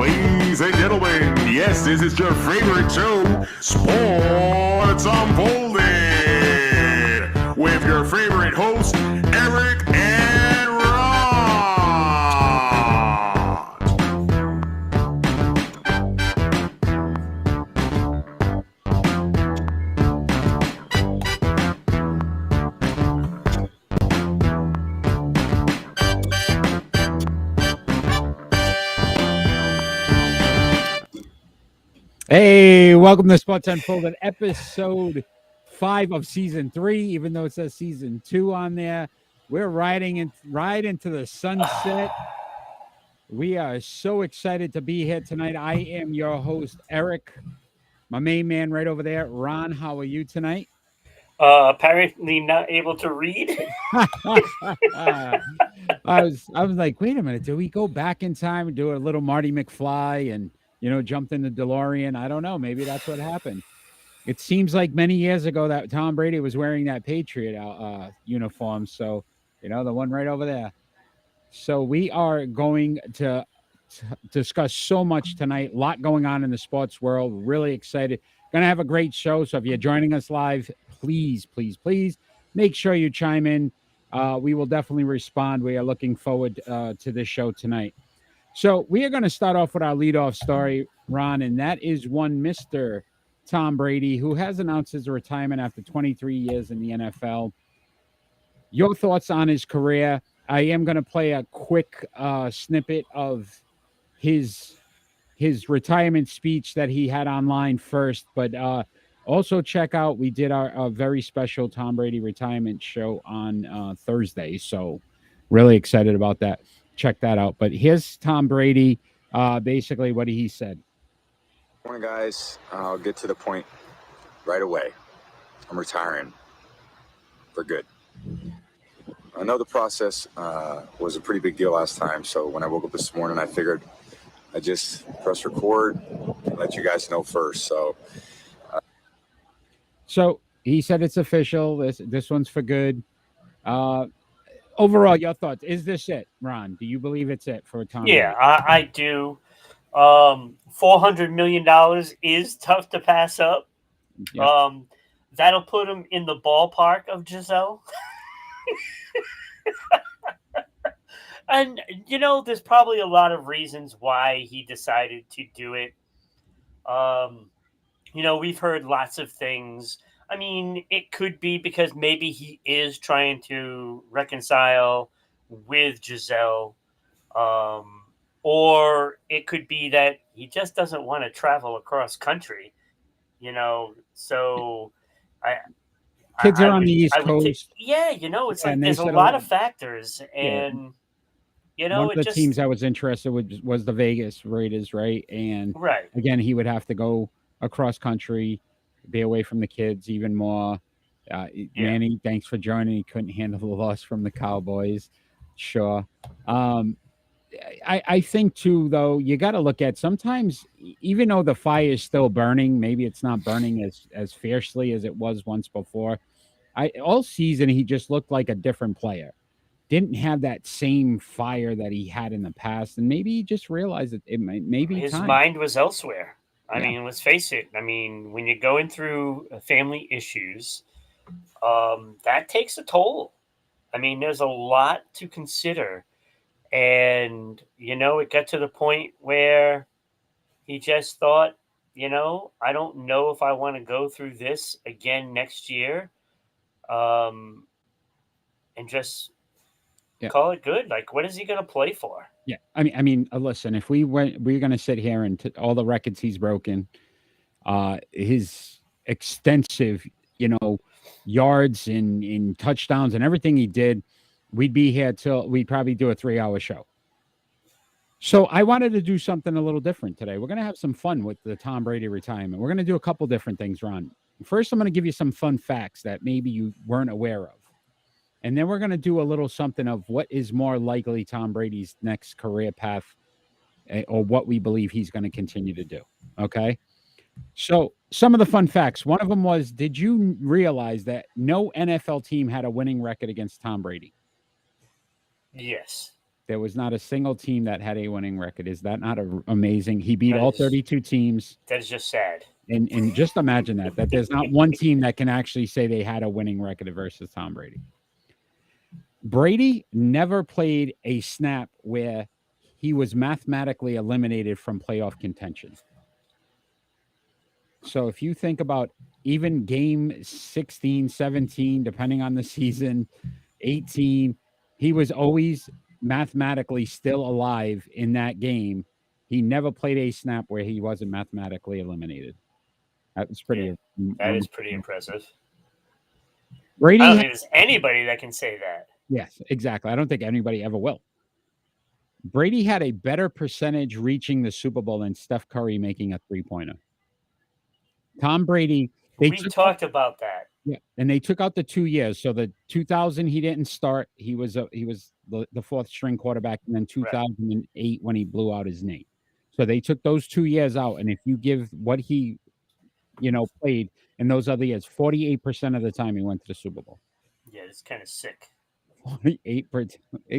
Ladies and gentlemen, yes, this is your favorite show, Sports Unfolded, with your favorite hosts, Eric and Ron. Hey, welcome to Sports Unfolded, episode 5 of season 3. Even though it says season 2 on there, we're riding into the sunset. We are so excited to be here tonight. I am your host, Eric. My main man right over there, Ron. How are you tonight? Apparently not able to read. I was like, wait a minute, do we go back in time and do a little Marty McFly and jumped in the DeLorean? I don't know. Maybe that's what happened. It seems like many years ago that Tom Brady was wearing that Patriot uniform. So, the one right over there. So we are going to discuss so much tonight. A lot going on in the sports world. Really excited. Going to have a great show. So if you're joining us live, please make sure you chime in. We will definitely respond. We are looking forward to this show tonight. So we are going to start off with our leadoff story, Ron, and that is one Mr. Tom Brady, who has announced his retirement after 23 years in the NFL. Your thoughts on his career? I am going to play a quick snippet of his retirement speech that he had online first, but also check out, we did our very special Tom Brady retirement show on Thursday, so really excited about that. Check that out. But here's Tom Brady, basically what he said. Morning, guys. I'll get to the point right away. I'm retiring for good. I know the process was a pretty big deal last time, so when I woke up this morning, I figured I'd just press record and let you guys know first. So he said it's official. This one's for good. Overall, your thoughts? Is this it, Ron? Do you believe it's it for Tom? Yeah, I do. $400 million is tough to pass up. Yep. That'll put him in the ballpark of Giselle. And, there's probably a lot of reasons why he decided to do it. We've heard lots of things. I mean, it could be because maybe he is trying to reconcile with Giselle. Or it could be that he just doesn't want to travel across country, so kids are on the East Coast. It's like there's a lot of factors, and one of the teams I was interested was the Vegas Raiders, right? And again, he would have to go across country, be away from the kids even more. Manny, thanks for joining. He couldn't handle the loss from the Cowboys. Sure. I think too, though, you got to look at sometimes, even though the fire is still burning, maybe it's not burning as fiercely as it was once before. All season, he just looked like a different player. Didn't have that same fire that he had in the past, and maybe he just realized that it might be his time. mind was elsewhere. I mean, let's face it. I mean, when you're going through family issues, that takes a toll. I mean, there's a lot to consider. And, it got to the point where he just thought, I don't know if I want to go through this again next year. And just call it good. Like, what is he going to play for? Yeah. I mean, listen, if we're going to sit here and all the records he's broken, his extensive, yards in touchdowns and everything he did, we'd be here till we'd probably do a 3-hour show. So I wanted to do something a little different today. We're going to have some fun with the Tom Brady retirement. We're going to do a couple different things, Ron. First, I'm going to give you some fun facts that maybe you weren't aware of. And then we're going to do a little something of what is more likely Tom Brady's next career path, or what we believe he's going to continue to do. Okay. So some of the fun facts. One of them was, did you realize that no NFL team had a winning record against Tom Brady? Yes. There was not a single team that had a winning record. Is that not amazing? He beat That all is- 32 teams. That is just sad. And just imagine that there's not one team that can actually say they had a winning record versus Tom Brady. Brady never played a snap where he was mathematically eliminated from playoff contention. So if you think about even game 16, 17, depending on the season, 18, he was always mathematically still alive in that game. He never played a snap where he wasn't mathematically eliminated. That was pretty. That is pretty impressive. Brady. I don't think there's anybody that can say that. Yes, exactly. I don't think anybody ever will. Brady had a better percentage reaching the Super Bowl than Steph Curry making a three-pointer. Tom Brady. We talked about that. Yeah, and they took out the 2 years. So the 2000 he didn't start. He was the fourth string quarterback, and then 2008 when he blew out his knee. So they took those 2 years out, and if you give what he, played in those other years, 48% of the time he went to the Super Bowl. Yeah, it's kind of sick. 48%,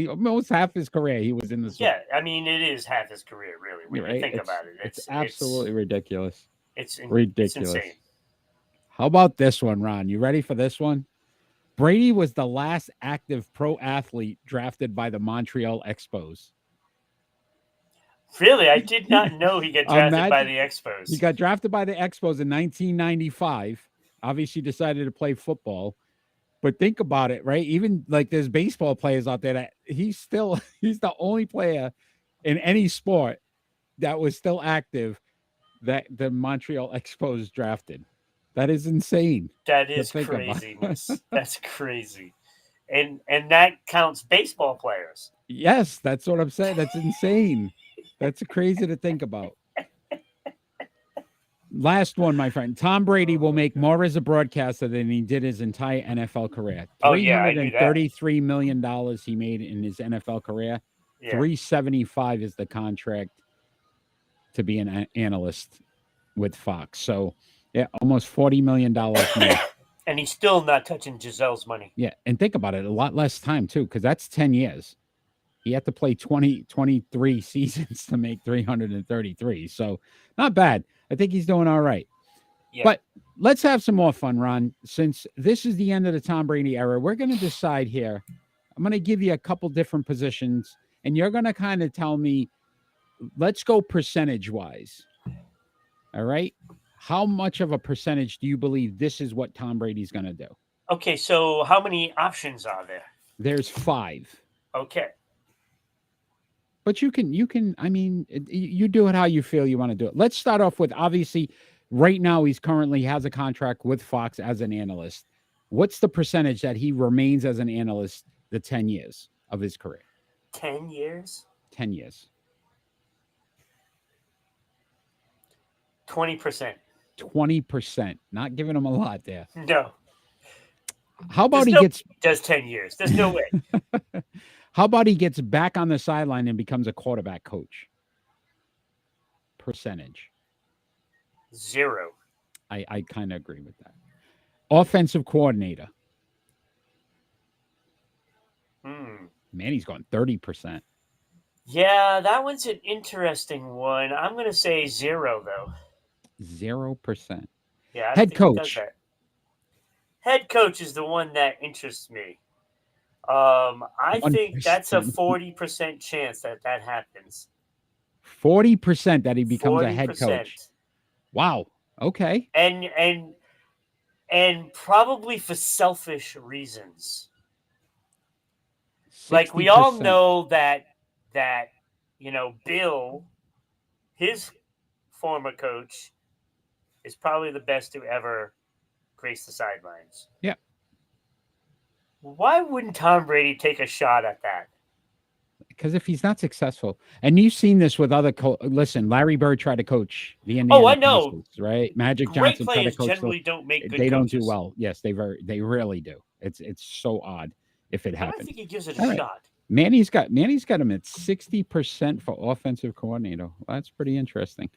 almost half his career he was in the Super Bowl. Yeah, I mean it is half his career, really. When you think about it, it's absolutely ridiculous. It's ridiculous. It's insane. How about this one, Ron? You ready for this one? Brady was the last active pro athlete drafted by the Montreal Expos. Really? I did not know he got drafted by the Expos. He got drafted by the Expos in 1995. Obviously decided to play football. But think about it, right? Even like there's baseball players out there that he's the only player in any sport that was still active that the Montreal Expos drafted. That is insane. That is craziness. That's crazy. And that counts baseball players. Yes, that's what I'm saying. That's insane. That's crazy to think about. Last one, my friend. Tom Brady will make more as a broadcaster than he did his entire NFL career. $333 million he made in his NFL career. Yeah. $375 is the contract to be an analyst with Fox. So, yeah, almost $40 million more. And he's still not touching Gisele's money. Yeah, and think about it, a lot less time, too, because that's 10 years. He had to play 23 seasons to make 333. So, not bad. I think he's doing all right. Yeah. But let's have some more fun, Ron. Since this is the end of the Tom Brady era, we're going to decide here. I'm going to give you a couple different positions, and you're going to kind of tell me, let's go percentage-wise. All right? How much of a percentage do you believe this is what Tom Brady's going to do? Okay, so how many options are there? There's 5. Okay. But you can, I mean, you do it how you feel you want to do it. Let's start off with, obviously, right now he currently has a contract with Fox as an analyst. What's the percentage that he remains as an analyst the 10 years of his career? 10 years? 10 years. 20%. 20%. Not giving him a lot there. No. How about does 10 years? There's no way. How about he gets back on the sideline and becomes a quarterback coach? Percentage. 0. I kind of agree with that. Offensive coordinator. Man, he's gone 30%. Yeah, that one's an interesting one. I'm going to say 0, though. 0%. Yeah, head coach. Head coach is the one that interests me. I 1%. Think that's a 40% chance that happens. 40% that he becomes 40%. A head coach. Wow. Okay. And probably for selfish reasons. 60%. Like we all know that Bill, his former coach, is probably the best to ever grace the sidelines. Yeah. Why wouldn't Tom Brady take a shot at that? Because if he's not successful, and you've seen this with other listen, Larry Bird tried to coach the Indiana. Oh, I know. Pacers, right? Magic Great Johnson players tried to coach. Generally don't make good They coaches. Don't do well. Yes, they rarely do. It's so odd if it happens. I think he gives it a shot. Manny's got him at 60% for offensive coordinator. Well, that's pretty interesting.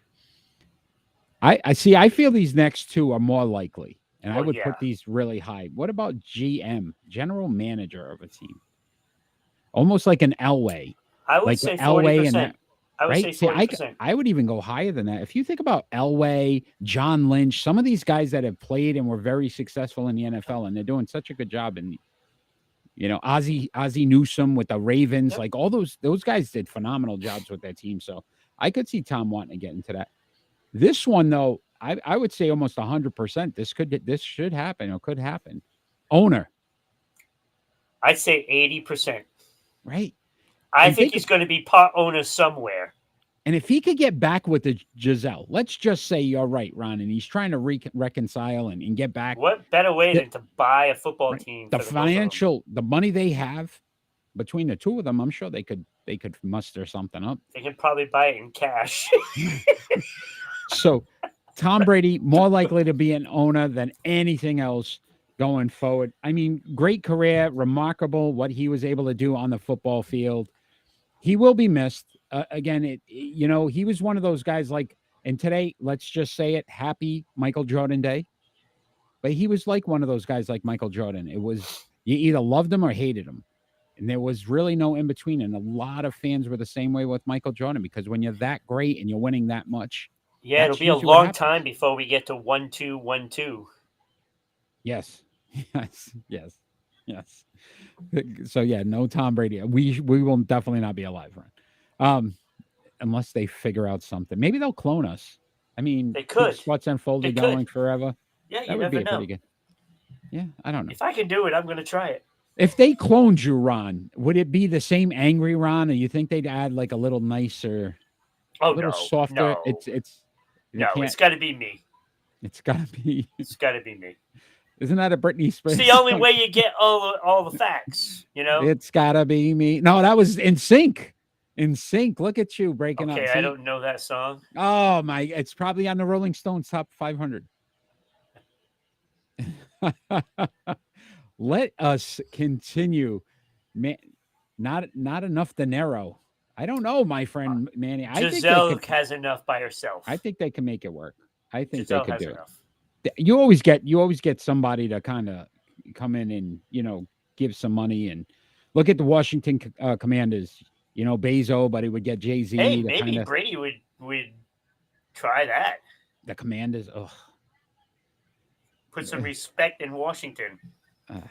I see. I feel these next two are more likely. And I would put these really high. What about GM, general manager of a team? Almost like an Elway. I would like say Elway 40%. and that. I would say Right? See, 40%. I would even go higher than that. If you think about Elway, John Lynch, some of these guys that have played and were very successful in the NFL, and they're doing such a good job. And Ozzie Newsome with the Ravens, Yep. like all those guys did phenomenal jobs with their team. So I could see Tom wanting to get into that. This one though, I would say almost 100%. This should happen or could happen. Owner, I'd say 80%. right? I And think he's going to be part owner somewhere. And if he could get back with the Giselle, let's just say you're right, Ron, and he's trying to reconcile and get back. What better way than to buy a football team? The for both of them? the money they have between the two of them, I'm sure they could muster something up. They can probably buy it in cash. So Tom Brady, more likely to be an owner than anything else going forward. I mean, great career, remarkable what he was able to do on the football field. He will be missed. Again, he was one of those guys like, and today, let's just say it, happy Michael Jordan Day. But he was like one of those guys like Michael Jordan. It was, you either loved him or hated him. And there was really no in between. And a lot of fans were the same way with Michael Jordan, because when you're that great and you're winning that much. Yeah, it'll be a long time before we get to 1-2, 1-2. Yes. Yes. So yeah, no Tom Brady. We will definitely not be alive, Ron. Unless they figure out something. Maybe they'll clone us. I mean, they could. Sports Unfolded going forever. Yeah, that would be pretty good. Yeah, I don't know. If I can do it, I'm going to try it. If they cloned you, Ron, would it be the same angry Ron, or you think they'd add like a little nicer, a little softer? No. It's got to be me. It's got to be. It's got to be me. Isn't that a Britney Spears? It's the only way you get all the facts, It's got to be me. No, that was In Sync. In Sync. Look at you breaking up. Okay, I don't know that song. Oh, my. It's probably on the Rolling Stones top 500. Let us continue. Man, not enough dinero. I don't know, my friend Manny. Giselle has enough by herself. I think they can make it work. I think Giselle they could do enough. it. You always get somebody to kind of come in and give some money. And look at the Washington Commanders. Bezo, but he would get Jay-Z. Hey, maybe Brady would try that. The Commanders. Ugh. Put some respect in Washington.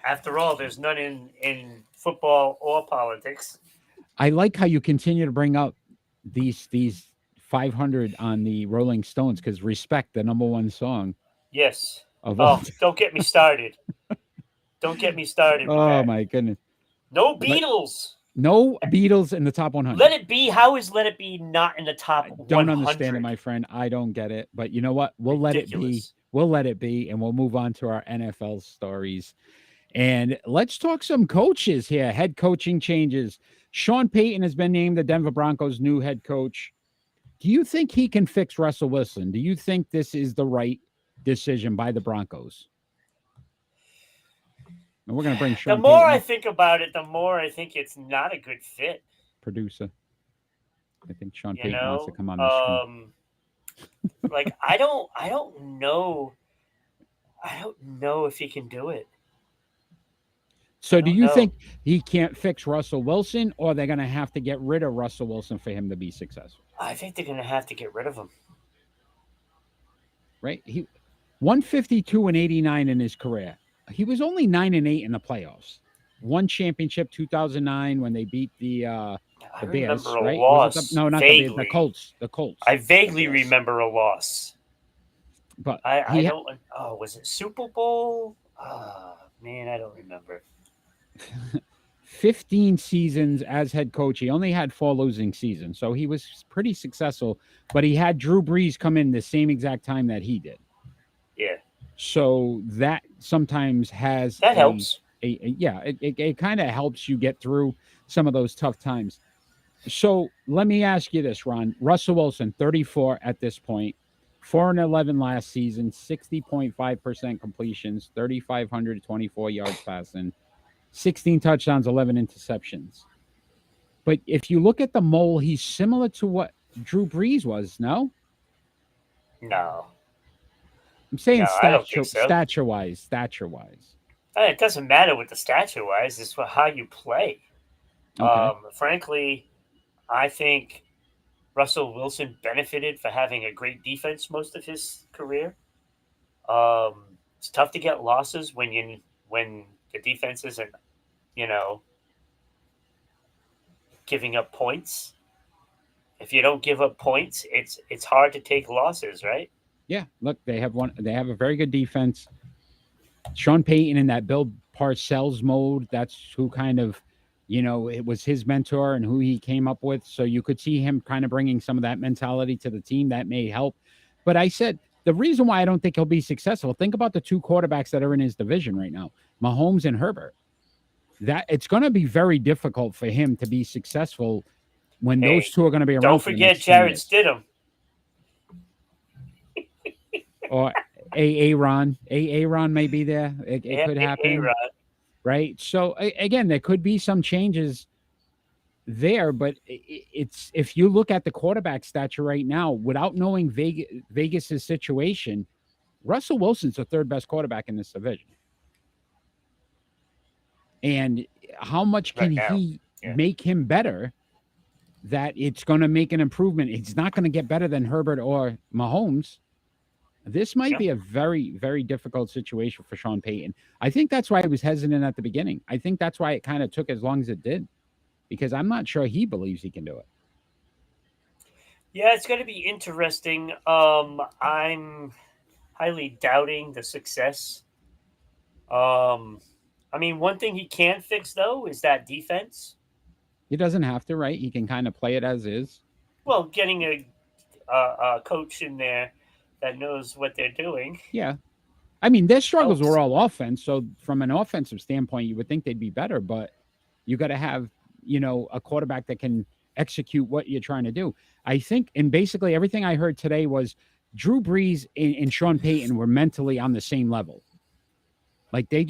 After all, there's none in football or politics. I like how you continue to bring up these 500 on the Rolling Stones, because Respect, the number one song. Yes. Don't get me started. Don't get me started. Oh, my goodness. No Beatles. No Beatles in the top 100. Let It Be. How is Let It Be not in the top 100? Don't understand it, my friend. I don't get it. But you know what? We'll let it be. We'll let it be, and we'll move on to our NFL stories. And let's talk some coaches here. Head coaching changes. Sean Payton has been named the Denver Broncos' new head coach. Do you think he can fix Russell Wilson? Do you think this is the right decision by the Broncos? And we're going to bring Sean The more Payton I think about it, the more I think it's not a good fit. Producer. I think Sean Payton wants to come on the screen. Like, I don't know. I don't know if he can do it. So do you think he can't fix Russell Wilson, or they're going to have to get rid of Russell Wilson for him to be successful? I think they're going to have to get rid of him. Right? He 152-89 in his career. He was only 9-8 in the playoffs. One championship, 2009, when they beat the Bears. Remember a right? loss. No, not the Bears. The Colts. The Colts. I vaguely remember a loss. But I don't. Oh, was it Super Bowl? Oh, man, I don't remember. 15 seasons as head coach. He only had 4 losing seasons, so he was pretty successful. But he had Drew Brees come in the same exact time that he did. Yeah. So that sometimes has helps. It kind of helps you get through some of those tough times. So let me ask you this, Ron. Russell Wilson, 34 at this point, 4-11 last season, 60.5% completions, 3,524 yards passing, 16 touchdowns, 11 interceptions. But if you look at the mole, he's similar to what Drew Brees was, no? No. I'm saying so. stature-wise. It doesn't matter with the stature-wise. It's how you play. Okay. Frankly, I think Russell Wilson benefited for having a great defense most of his career. It's tough to get losses when the defense isn't, you know, giving up points. If you don't give up points, it's hard to take losses, right? Yeah, look, they have a very good defense. Sean Payton in that Bill Parcells mode, that's who kind of, it was his mentor and who he came up with. So you could see him kind of bringing some of that mentality to the team. That may help. But I said the reason why I don't think he'll be successful, think about the two quarterbacks that are in his division right now, Mahomes and Herbert. That it's going to be very difficult for him to be successful when those two are going to be around. Don't forget Jared Stidham. Or Aaron may be there. It could happen. A-Rod. Right. So again, there could be some changes there, but it's if you look at the quarterback stature right now, without knowing Vegas's situation, Russell Wilson's the third best quarterback in this division. And how much can he make him better that it's going to make an improvement? It's not going to get better than Herbert or Mahomes. This might be a very, very difficult situation for Sean Payton. I think that's why I was hesitant at the beginning. I think that's why it kind of took as long as it did, because I'm not sure he believes he can do it. Yeah, it's going to be interesting. I'm highly doubting the success. I mean, one thing he can fix, though, is that defense. He doesn't have to, right? He can kind of play it as is. Well, getting a coach in there that knows what they're doing. Yeah. I mean, their struggles were all offense. So from an offensive standpoint, you would think they'd be better, but you got to have, a quarterback that can execute what you're trying to do. I think, and basically everything I heard today was Drew Brees and Sean Payton were mentally on the same level. Like they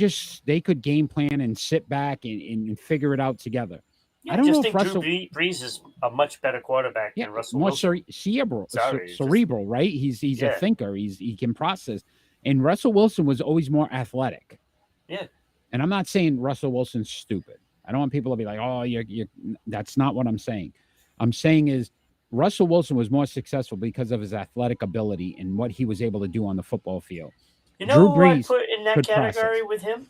could game plan and sit back and figure it out together. Yeah, I don't know if Russell Brees is a much better quarterback than Russell Wilson. More cerebral, right? He's a thinker. He can process. And Russell Wilson was always more athletic. Yeah. And I'm not saying Russell Wilson's stupid. I don't want people to be like, oh, you're that's not what I'm saying. I'm saying is Russell Wilson was more successful because of his athletic ability and what he was able to do on the football field. You know who I put in that category with him?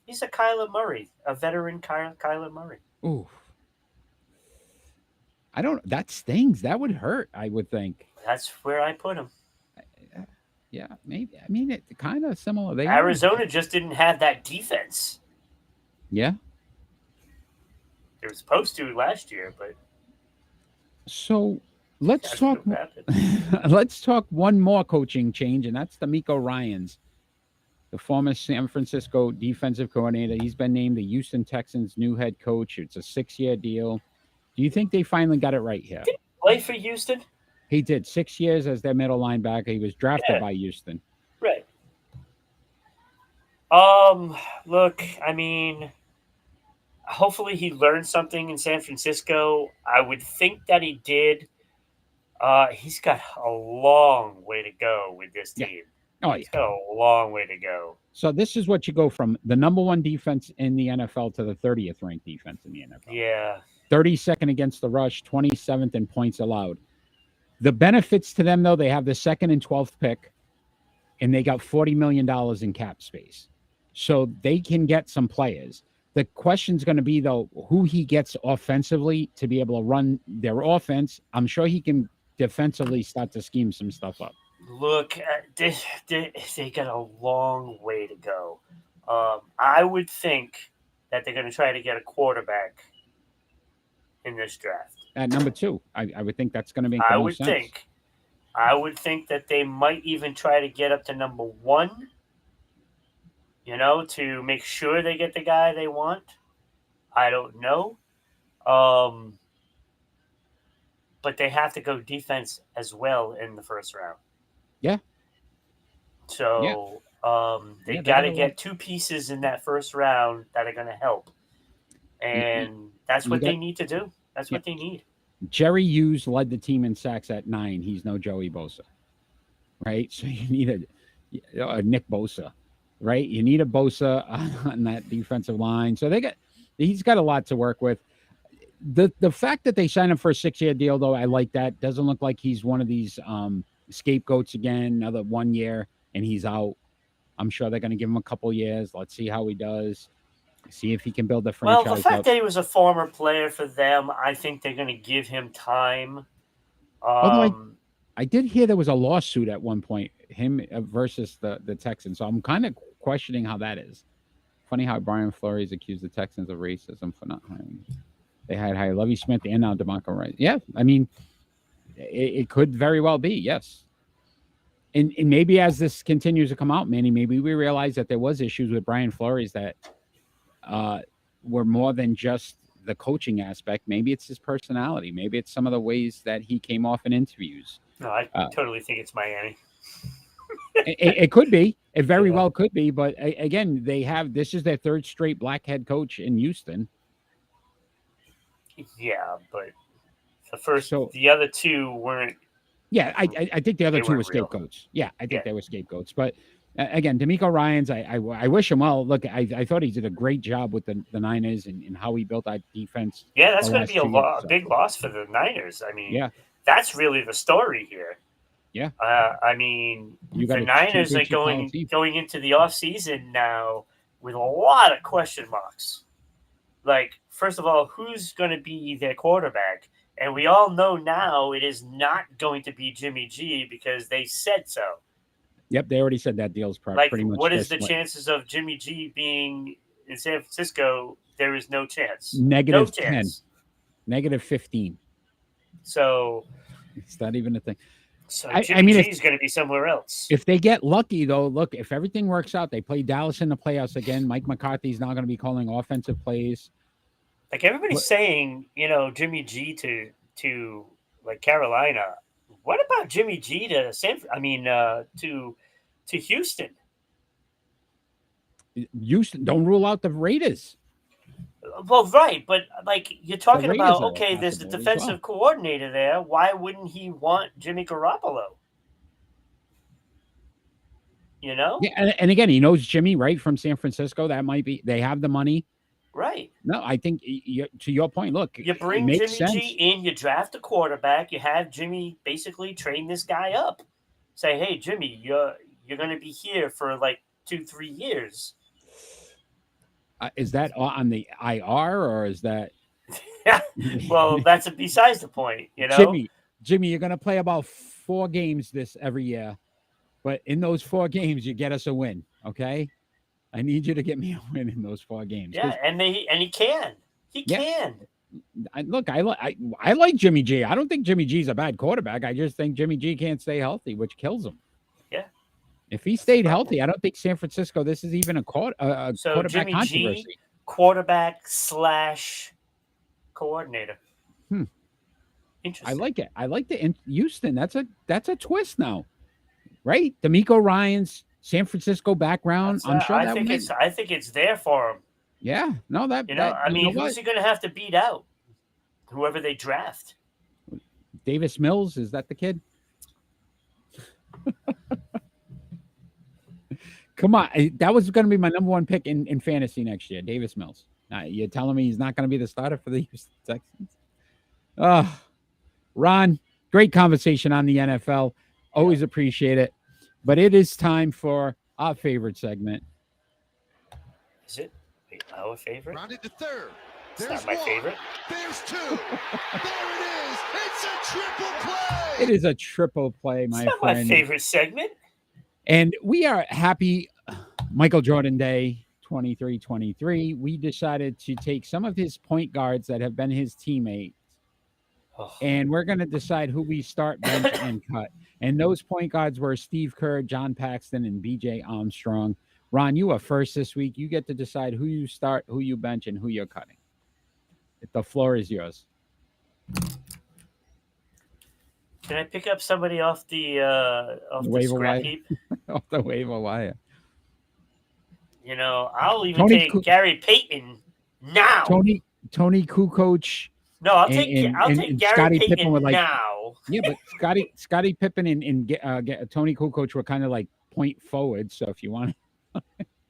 He's a Kyler Murray, a veteran Kyler Murray. Ooh. I don't. That stings. That would hurt, I would think. That's where I put him. Yeah, maybe. I mean, it's kind of similar. Arizona just didn't have that defense. Yeah. They were supposed to last year, but. So let's talk. Let's talk one more coaching change, and that's D'Amico Ryans, the former San Francisco defensive coordinator. He's been named the Houston Texans' new head coach. It's a 6-year deal. Do you think they finally got it right here? Did he play for Houston? He did 6 years as their middle linebacker. He was drafted by Houston. Right. Look, I mean, hopefully he learned something in San Francisco. I would think that he did. He's got a long way to go with this team. Yeah. Oh, yeah. He's got a long way to go. So this is what you go from the number one defense in the NFL to the 30th ranked defense in the NFL. Yeah. 32nd against the rush, 27th in points allowed. The benefits to them, though, they have the 2nd and 12th pick, and they got $40 million in cap space. So they can get some players. The question's going to be, though, who he gets offensively to be able to run their offense. I'm sure he can defensively start to scheme some stuff up. Look, they got a long way to go. I would think that they're going to try to get a quarterback in this draft. At number 2, I would think that's going to make the most sense. I would think that they might even try to get up to number 1, to make sure they get the guy they want. I don't know. But they have to go defense as well in the first round. Yeah. So they got to get 2 pieces in that first round that are going to help. And that's what they need to do. That's what they need. Jerry Hughes led the team in sacks at 9. He's no Joey Bosa, right? So you need a Nick Bosa, right? You need a Bosa on that defensive line. So he's got a lot to work with. The fact that they signed him for a 6-year deal, though, I like that. Doesn't look like he's one of these scapegoats again. Another 1 year and he's out. I'm sure they're going to give him a couple years. Let's see how he does. See if he can build a Well, franchise the fact up. that he was a former player for them, I think they're going to give him time. Although I did hear there was a lawsuit at one point, him versus the Texans. So I'm kind of questioning how that is. Funny how Brian Flores accused the Texans of racism for not hiring. They had hired Lovie Smith and now DeMarco Rice. Yeah, I mean, it could very well be, yes. And maybe as this continues to come out, Manny, maybe we realize that there was issues with Brian Flores that were more than just the coaching aspect. Maybe it's his personality. Maybe it's some of the ways that he came off in interviews. No, I totally think it's Miami. It could be. It very well could be. But again, this is their third straight black head coach in Houston. Yeah, but the other two weren't. Yeah, I think the other two were scapegoats. Yeah, I think they were scapegoats. But again, D'Amico Ryans, I wish him well. Look, I thought he did a great job with the Niners and how he built that defense. Yeah, that's going to be a big loss for the Niners. I mean, that's really the story here. Yeah. I mean, the Niners are going into the offseason now with a lot of question marks. Like, first of all, who's going to be their quarterback? And we all know now it is not going to be Jimmy G because they said so. Yep, they already said that deal's pretty much. What is the chances of Jimmy G being in San Francisco? There is no chance. Negative 10. Negative 15. So it's not even a thing. So Jimmy G is going to be somewhere else. If they get lucky, though, look, if everything works out, they play Dallas in the playoffs again. Mike McCarthy's now going to be calling offensive plays. Like everybody's saying, Jimmy G to like Carolina. What about Jimmy G to to Houston? Houston, don't rule out the Raiders. Well, right, but like you're talking about, okay, there's the defensive coordinator there. Why wouldn't he want Jimmy Garoppolo? Yeah, and again, he knows Jimmy right from San Francisco. That might be they have the money. Right. No, I think to your point, look, you bring Jimmy G in, you draft a quarterback, you have Jimmy basically train this guy up. Say, hey, Jimmy, you're going to be here for like 2-3 years. Is that on the IR or is that? Well, that's besides the point, Jimmy, you're going to play about 4 games every year, but in those 4 games, you get us a win, okay? I need you to get me a win in those 4 games. Yeah, and he can. He can. Look, I like Jimmy G. I don't think Jimmy G's a bad quarterback. I just think Jimmy G can't stay healthy, which kills him. Yeah. If he stayed healthy, I don't think San Francisco. This is even a quarterback Jimmy controversy. G, quarterback / coordinator. Interesting. I like it. I like the Houston. That's a twist now, right? D'Amico Ryans. San Francisco background. I'm sure I think it's there for him. Yeah, no, who's he going to have to beat out? Whoever they draft. Davis Mills, is that the kid? Come on, that was going to be my number 1 pick in fantasy next year. Davis Mills. Now, you're telling me he's not going to be the starter for the Houston Texans? Ron, great conversation on the NFL. Always appreciate it. But it is time for our favorite segment. Is it our favorite? Rounded to third. It's not my favorite. There's 2. There it is. It's a triple play. It is a triple play, my friend. It's not my favorite segment. And we are happy Michael Jordan Day 23-23. We decided to take some of his point guards that have been his teammates. And we're going to decide who we start, bench, and cut. And those point guards were Steve Kerr, John Paxton, and B.J. Armstrong. Ron, you are first this week. You get to decide who you start, who you bench, and who you're cutting. The floor is yours. Can I pick up somebody off the scrap heap? Off the waiver wire. I'll even take Gary Payton now. Tony Kukoc. No, I'll take Gary Scottie Payton Pippen now. Yeah, but Scottie Pippen and Tony Kukoc were kind of like point forward. So if you want,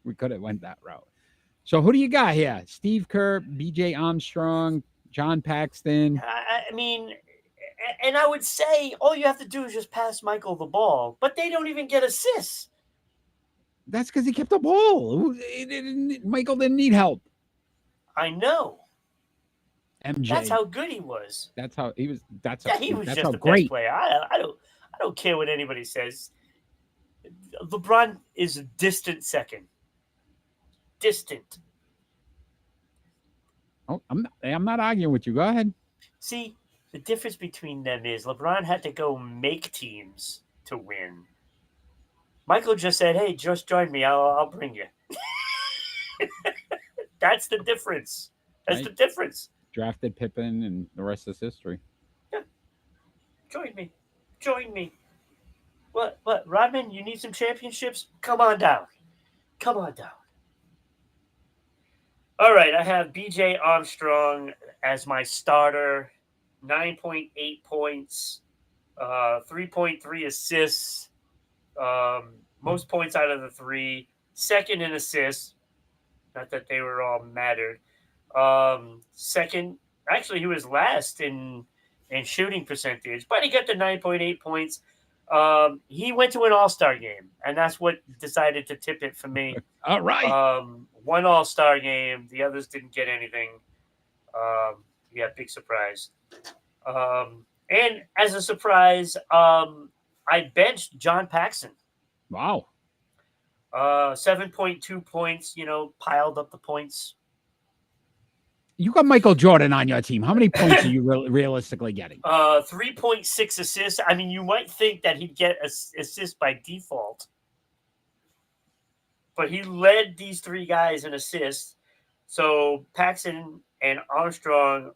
we could have went that route. So who do you got here? Steve Kerr, B.J. Armstrong, John Paxton. I mean, and I would say all you have to do is just pass Michael the ball, but they don't even get assists. That's because he kept the ball. Michael didn't need help. I know. MJ. That's how good he was. That's how he was. He was that's just how the great. best player. I don't care what anybody says. LeBron is a distant second. Distant. Oh, I'm not arguing with you. Go ahead. See, the difference between them is LeBron had to go make teams to win. Michael just said, "Hey, just join me. I'll bring you." That's the difference. That's the difference. Drafted Pippen, and the rest is history. Yeah. Join me. Join me. What, Rodman, you need some championships? Come on down. Come on down. All right, I have BJ Armstrong as my starter. 9.8 points, 3.3 assists, most points out of the three, second in assists. Not that they were all mattered. Second, actually, he was last in shooting percentage, but he got the 9.8 points. He went to an All-Star game, and that's what decided to tip it for me. All right. One All-Star game. The others didn't get anything. Yeah, big surprise. And as a surprise, I benched John Paxson. Wow. 7.2 points, piled up the points. You got Michael Jordan on your team. How many points are you realistically getting? 3.6 assists. I mean, you might think that he'd get assist by default, but he led these three guys in assists. So Paxson and Armstrong,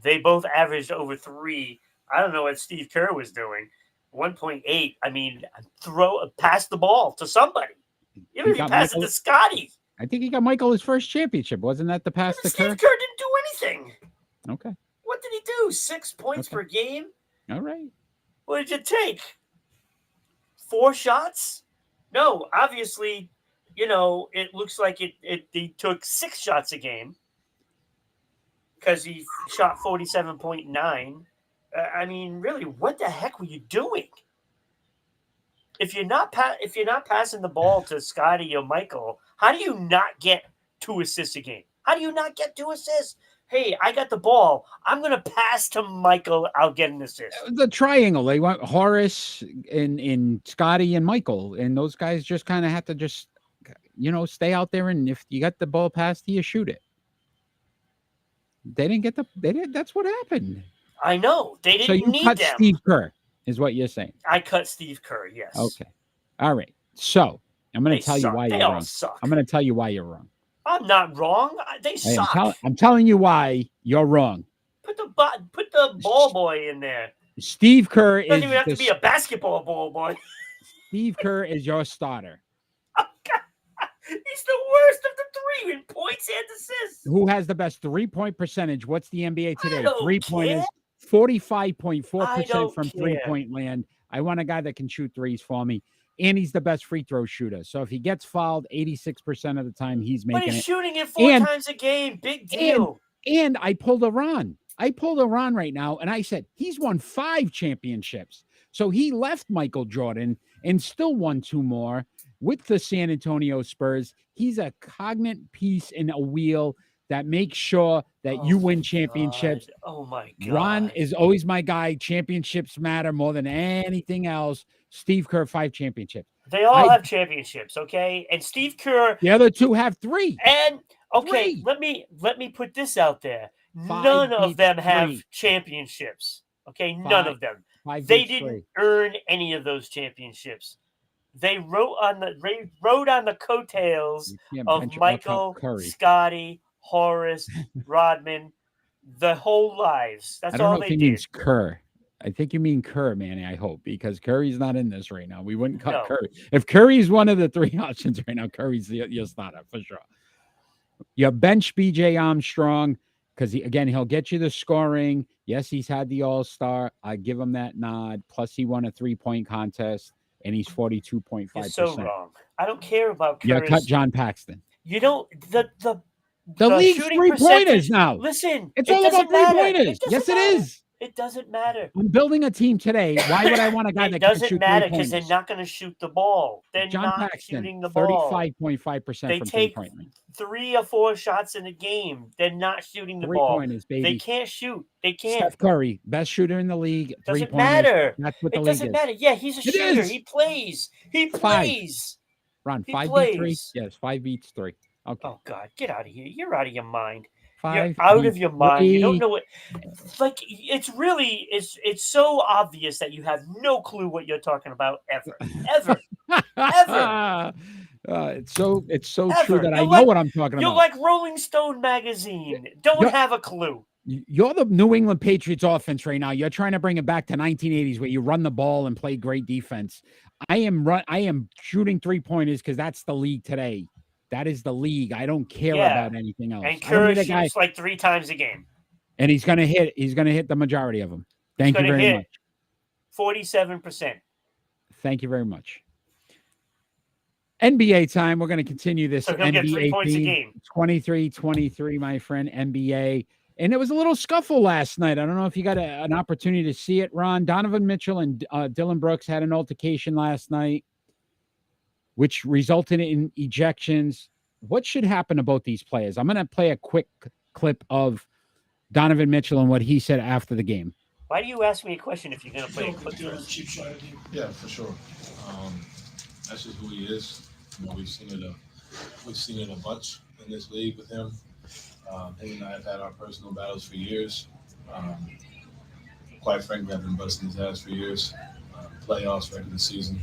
they both averaged over 3. I don't know what Steve Kerr was doing. 1.8. I mean, pass the ball to somebody. Even if you pass it to Scotty. I think he got Michael his first championship. Wasn't that the pass to Kerr? Steve Kerr didn't do anything. Okay. What did he do? 6 points per game? All right. What did it take? 4 shots? No, obviously, it looks like he took 6 shots a game because he shot 47.9. I mean, really, what the heck were you doing? If you're not passing the ball to Scotty or Michael, how do you not get 2 assists a game? How do you not get 2 assists? Hey, I got the ball. I'm going to pass to Michael. I'll get an assist. The triangle. They want Horace and Scotty and Michael, and those guys just kind of have to just, stay out there. And if you got the ball passed to you, shoot it. They didn't. That's what happened. I know. They didn't so you need cut them. Steve Kerr, is what you're saying. I cut Steve Kerr, yes. Okay. All right. So I'm going to tell suck. you why they you're all wrong. Suck. I'm going to tell you why you're wrong. I'm not wrong. They suck. I'm telling you why you're wrong. Put the ball boy in there. Steve Kerr doesn't even have to be a basketball ball boy. Steve Kerr is your starter. Oh, God. He's the worst of the 3 in points and assists. Who has the best 3-point percentage? What's the NBA today? 3-pointers. 45.4% from 3-point land. I want a guy that can shoot threes for me. And he's the best free throw shooter. So if he gets fouled 86% of the time, he's making it. But he's shooting it 4 times a game. Big deal. And I pulled a Ron. Right now, and I said, he's won 5 championships. So he left Michael Jordan and still won 2 more with the San Antonio Spurs. He's a cognate piece in a wheel that makes sure that you win championships. God. Oh, my God. Ron is always my guy. Championships matter more than anything else. Steve Kerr, 5 championships. They all have championships, okay? And Steve Kerr. The other 2 have 3. And, okay, 3. let me put this out there. 5 None of them 3. have championships, okay? 5. None of them. 5 they didn't earn any of those championships. They rode on the coattails of Michael, Scotty, Horace, Rodman, the whole lives. That's all they did. I don't know if he means Kerr. I think you mean Kerr, Manny, I hope, because Curry's not in this right now. We wouldn't cut Curry. If Curry's one of the 3 options right now, Curry's your starter for sure. You bench BJ Armstrong because, he'll get you the scoring. Yes, he's had the All-Star. I give him that nod. Plus, he won a 3-point contest, and he's 42.5%. You're so wrong. I don't care about Curry. You cut John Paxton. You don't. The league's shooting 3-pointers now. Listen, It's it all about doesn't matter. 3-pointers. It Yes, doesn't it matter. is. It doesn't matter. I'm building a team today. Why would I want a guy It that can't doesn't shoot matter because they're 3-pointers? not going to shoot the ball. They're John not Paxton, shooting the ball. 35.5% They from take 3-point range. 3 or 4 shots in a game. They're not shooting the ball. 3-pointers, baby. They can't shoot. They can't. Steph Curry, best shooter in the league. Doesn't 3-pointers. matter. That's what the It league doesn't is. matter. Yeah, he's a It shooter. is. He plays. He 5. plays. Ron, He 5 beats 3? plays. Yes, 5 beats 3. Okay. Oh God, get out of here! You're out of your mind. 5 You're out of beats your mind. You don't 3. know what. Like it's so obvious that you have no clue what you're talking about ever. It's so Ever. true that You're I know like- what I'm talking You're about. like Rolling Stone magazine. Don't You're- have a clue. You're the New England Patriots offense right now. You're trying to bring it back to 1980s where you run the ball and play great defense. I am shooting 3-pointers because that's the league today. That is the league. I don't care Yeah. about anything else. And I don't Kerr need a guy, shoots like 3 times a game. and he's gonna hit the majority of them. Thank you gonna very hit. much. 47%. Thank you very much. NBA time. We're going to continue this So he'll get 3 NBA points a theme. game. 23, my friend, NBA. And there was a little scuffle last night. I don't know if you got an opportunity to see it, Ron. Donovan Mitchell and Dylan Brooks had an altercation last night, which resulted in ejections. What should happen to both these players? I'm going to play a quick clip of Donovan Mitchell and what he said after the game. Why do you ask me a question if you're going to play a clip first? Yeah, for sure. That's just who he is. You know, we've seen it a bunch in this league with him. Him and I have had our personal battles for years. Quite frankly, I've been busting his ass for years. Playoffs, regular season.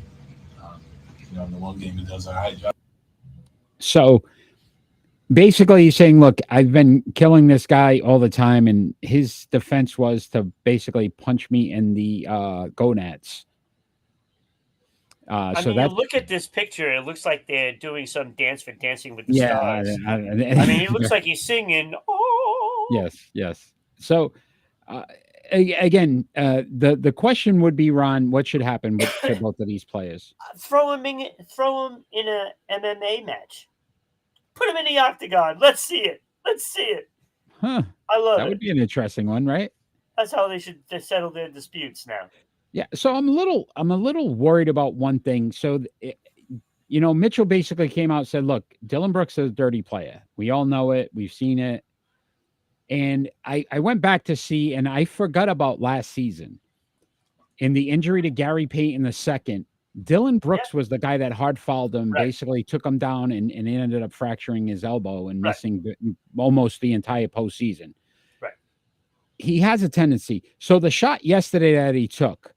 You know, in the one game he does a high job. So basically he's saying, look, I've been killing this guy all the time. And his defense was to basically punch me in the gonads. I So mean, that you look at this picture, it looks like they're doing some dance for Dancing with the yeah, Stars. I I mean, he looks like he's singing. Oh, yes. So again, the question would be, Ron, what should happen to both of these players? throw him in a MMA match. Put him in the octagon. Let's see it. Huh? I love That it. would be an interesting one, right? That's how they should settle their disputes now. Yeah. So I'm a little worried about one thing. So, Mitchell basically came out and said, look, Dylan Brooks is a dirty player. We all know it. We've seen it. And I went back to see, and I forgot about last season. In the injury to Gary Payton II, Dylan Brooks was the guy that hard fouled him, Right. basically took him down, and he ended up fracturing his elbow and Right. missing almost the entire postseason. Right. He has a tendency. So the shot yesterday that he took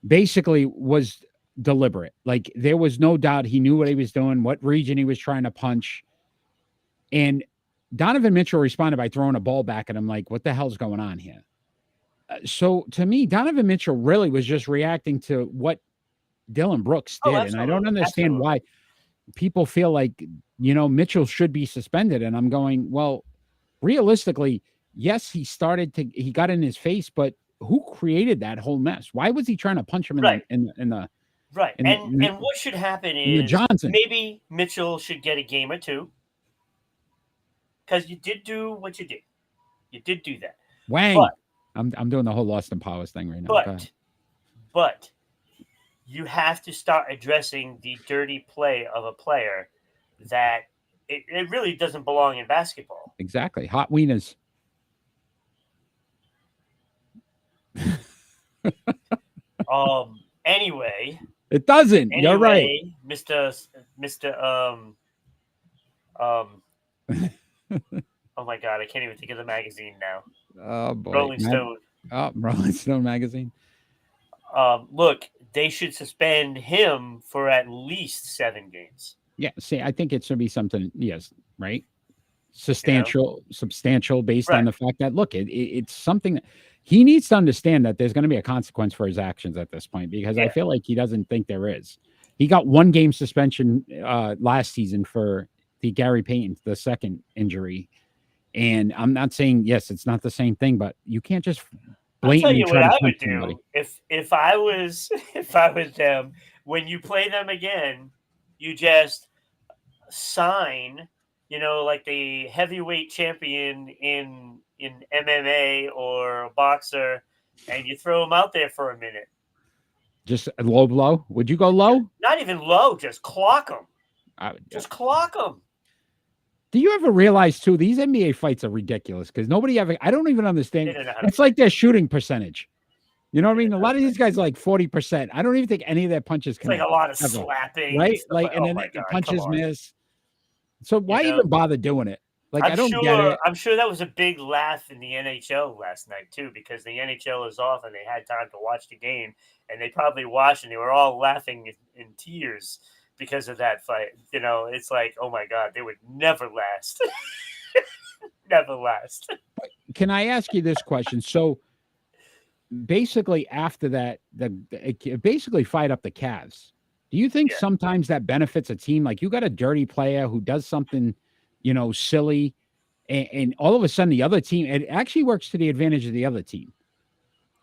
basically was deliberate. Like, there was no doubt he knew what he was doing, what region he was trying to punch. And Donovan Mitchell responded by throwing a ball back at him like, what the hell's going on here? So to me, Donovan Mitchell really was just reacting to what Dylan Brooks did. And I don't understand why people feel like, Mitchell should be suspended. And I'm going, well, realistically, yes, he got in his face, but who created that whole mess? Why was he trying to punch him in Right. the Right. And what should happen in the is Johnson? maybe Mitchell should get a game or two. Because you did do what you did. You did do that. Wang. But- I'm doing the whole Austin Powers thing right now. Go ahead. But you have to start addressing the dirty play of a player that it really doesn't belong in basketball. Exactly. Hot wieners. Anyway, It doesn't. You're right. Mr. Oh my God, I can't even think of the magazine now. Oh boy. Rolling Stone. Oh, Rolling Stone magazine. Look, they should suspend him for at least 7 games. Yeah. See, I think it should be something. Yes. Right. Substantial based on Right. the fact that, look, it's something that he needs to understand that there's going to be a consequence for his actions at this point, because I Yeah. feel like he doesn't think there is. He got 1 game suspension last season for the Gary Payton II injury. And I'm not saying, yes, it's not the same thing, but you can't just I'll tell blatantly you try what to I would punch somebody. do if I was them. When you play them again, you just sign like the heavyweight champion in MMA or a boxer, and you throw him out there for a minute. Just a low blow. Would you go low? Not even low, just clock him. I would, Just clock him. Do you ever realize too these NBA fights are ridiculous because nobody ever? I don't even understand. They don't know how to It's like their shooting percentage. You know what I mean? A lot of these guys are like 40%. I don't even think any of their punches It's like connect. a lot of ever. slapping, Right? stuff Like, and oh then my the God, punches come on. miss. So why know? even bother doing it? Like, I don't get it. I'm sure that was a big laugh in the NHL last night too, because the NHL is off and they had time to watch the game, and they probably watched and they were all laughing in tears because of that fight. It's like, oh my God, they would never last. Never last. Can I ask you this question? So basically, after that, it basically fired up the Cavs. Do you think Yeah. sometimes that benefits a team? Like you got a dirty player who does something, silly, and all of a sudden the other team, it actually works to the advantage of the other team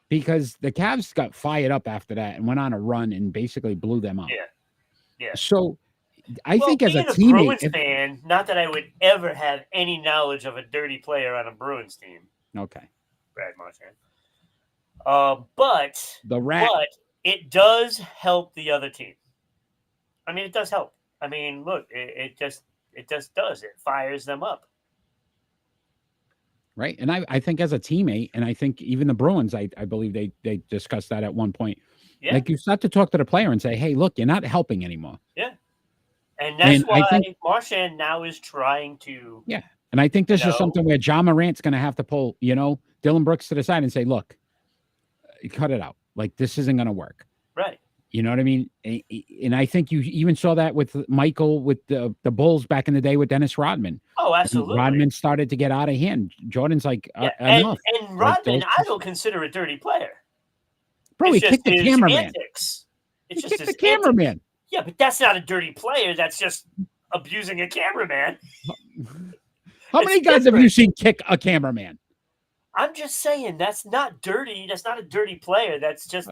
because the Cavs got fired up after that and went on a run and basically blew them up. Yeah. Yeah. So I think as a being teammate, Bruins fan, not that I would ever have any knowledge of a dirty player on a Bruins team. okay, Brad Marchand. But the rat. But it does help the other team. I mean, it does help. I mean, look, it just does. It fires them up. Right. And I think as a teammate, and I think even the Bruins, I believe they discussed that at one point. Yeah. Like you start to talk to the player and say, hey, look, you're not helping anymore. Yeah. And that's why I think, Marchand now is trying to. Yeah. And I think this is something where John Morant's going to have to pull, Dylan Brooks to the side and say, look, cut it out. Like, this isn't going to work. Right. You know what I mean? And I think you even saw that with Michael, with the Bulls back in the day with Dennis Rodman. Oh, absolutely. And Rodman started to get out of hand. Jordan's like, enough. And Rodman, like, I don't consider a dirty player. Bro, he kicked the cameraman. Antics. He kicked the cameraman. Yeah, but that's not a dirty player. That's just abusing a cameraman. How many guys have you seen kick a cameraman? I'm just saying that's not dirty. That's not a dirty player. That's just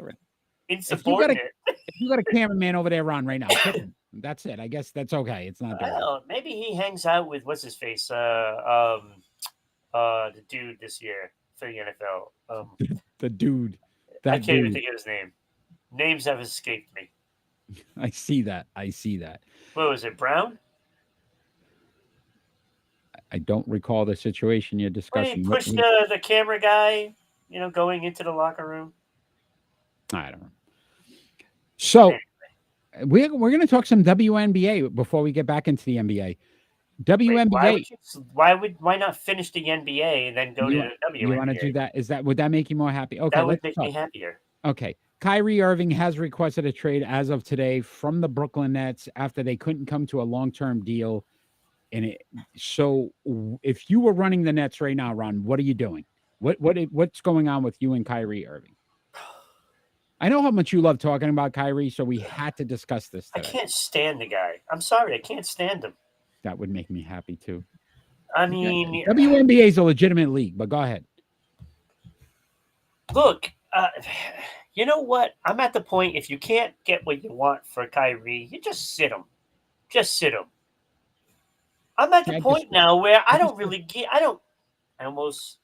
insubordinate. If you got a cameraman over there, Ron, right now, kick him. That's it. I guess that's okay. It's not dirty. Well, maybe he hangs out with what's his face, the dude this year for the NFL. The dude. I can't even think of his name. Names have escaped me. I see that. What was it, Brown? I don't recall the situation you're discussing. When he pushed the camera guy, going into the locker room. I don't know. So we're going to talk some WNBA before we get back into the NBA. WNBA. Wait, why not finish the NBA and then go to the WNBA? You want to do that? Would that make you more happy? Okay, that would make me happier. Okay. Kyrie Irving has requested a trade as of today from the Brooklyn Nets after they couldn't come to a long-term deal. So if you were running the Nets right now, Ron, what are you doing? What's going on with you and Kyrie Irving? I know how much you love talking about Kyrie, so we had to discuss this today. I can't stand the guy. I'm sorry, I can't stand him. That would make me happy too. I mean, WNBA is a legitimate league, but go ahead. Look, you know what? I'm at the point, if you can't get what you want for Kyrie, you just sit him. Just sit him. I'm at the point now where I don't really get. I almost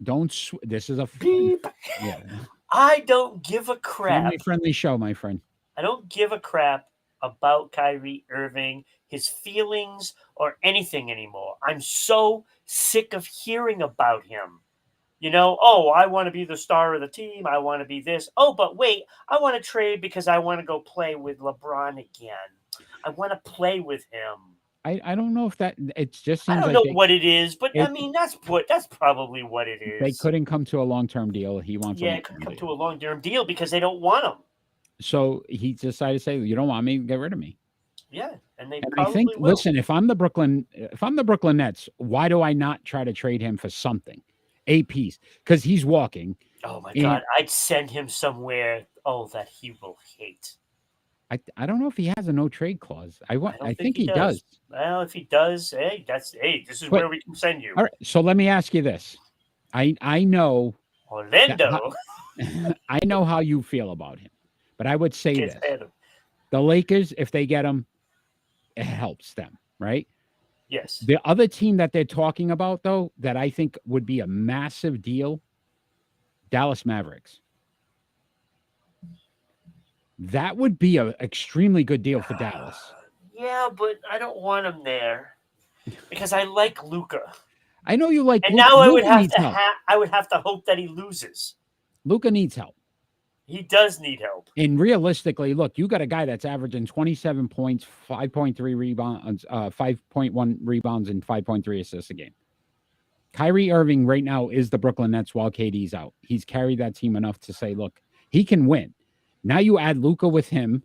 don't. This is a beep. Yeah. I don't give a crap. Family-friendly show, my friend. I don't give a crap about Kyrie Irving, his feelings, or anything anymore. I'm so sick of hearing about him. I want to be the star of the team. I want to be this. Oh, but wait, I want to trade because I want to go play with LeBron again. I want to play with him. I don't know if that it just seems I don't like know what it is, but I mean that's probably what it is. They couldn't come to a long-term deal. He wants couldn't come to a long-term deal because they don't want him. So he decided to say, "You don't want me, get rid of me." Yeah, and I think will. Listen, if I'm the Brooklyn Nets, why do I not try to trade him for something, a piece? Because he's walking. Oh my God, I'd send him somewhere. Oh, that he will hate. I don't know if he has a no trade clause. I think he does. Well, if he does, this is where we can send you. All right. So let me ask you this. I know Orlando. I know how you feel about him, but I would say this: the Lakers, if they get him, it helps them, right? Yes. The other team that they're talking about, though, that I think would be a massive deal, Dallas Mavericks. That would be an extremely good deal for Dallas. Yeah, but I don't want him there because I like Luca. I know you like And Luka. now I would Luka have needs to help. I would have to hope that he loses. Luka needs help. He does need help. And realistically, look, you got a guy that's averaging 27 points, 5.3 rebounds, 5.1 rebounds, and 5.3 assists a game. Kyrie Irving right now is the Brooklyn Nets while KD's out. He's carried that team enough to say, look, he can win. Now you add Luka with him.